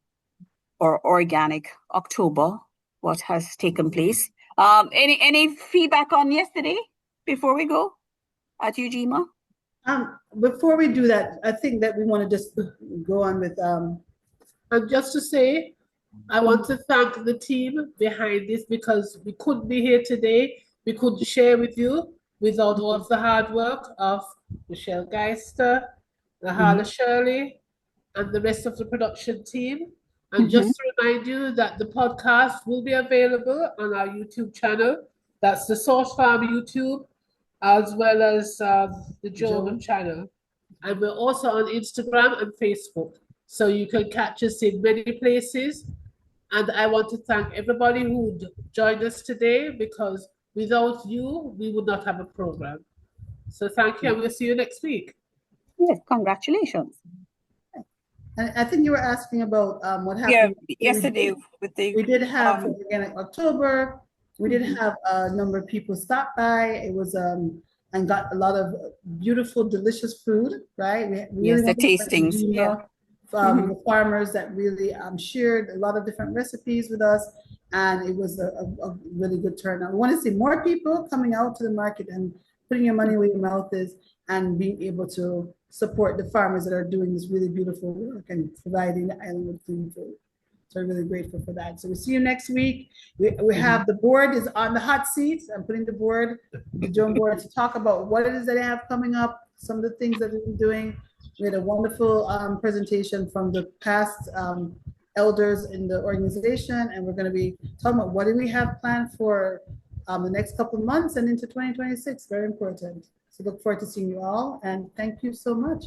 our organic October, what has taken place. Any feedback on yesterday before we go at Ujima? Before we do that, I think that we want to just go on with And just to say, I want to thank the team behind this because we couldn't be here today. We couldn't share with you without all of the hard work of Michelle Geister, Nahala Shirley, and the rest of the production team. And just to remind you that the podcast will be available on our YouTube channel. That's the Source Farm YouTube, as well as the JOAM channel. And we're also on Instagram and Facebook. So you can catch us in many places. And I want to thank everybody who joined us today because without you, we would not have a program. So thank you, and we'll see you next week. Yes, congratulations. and I think you were asking about what happened yesterday with the we did have Organic October. We did have a number of people stop by. It was and got a lot of beautiful, delicious food, right? We yes, really the tastings. The farmers that really shared a lot of different recipes with us, and it was a really good turnout. We want to see more people coming out to the market and putting your money where your mouth is and being able to support the farmers that are doing this really beautiful work and providing the island with clean food. So I'm really grateful for that. So we'll see you next week. We have the board is on the hot seat. I'm putting the board, the JOAM board, to talk about what it is that they have coming up, some of the things that we've been doing. We had a wonderful presentation from the past elders in the organization, and we're going to be talking about what do we have planned for the next couple of months and into 2026. Very important. So look forward to seeing you all, and thank you so much.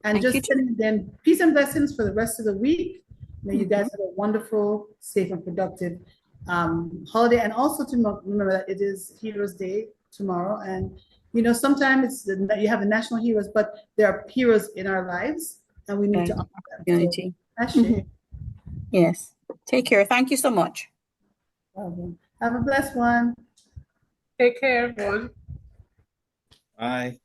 And just then peace and blessings for the rest of the week. May you guys have a wonderful, safe, and productive holiday. And also to remember that it is Heroes Day tomorrow. And you know, sometimes you have the national heroes, but there are heroes in our lives, and we need to honor them. Unity. So, yes. Take care. Thank you so much. Have a blessed one. Take care, everyone. Bye.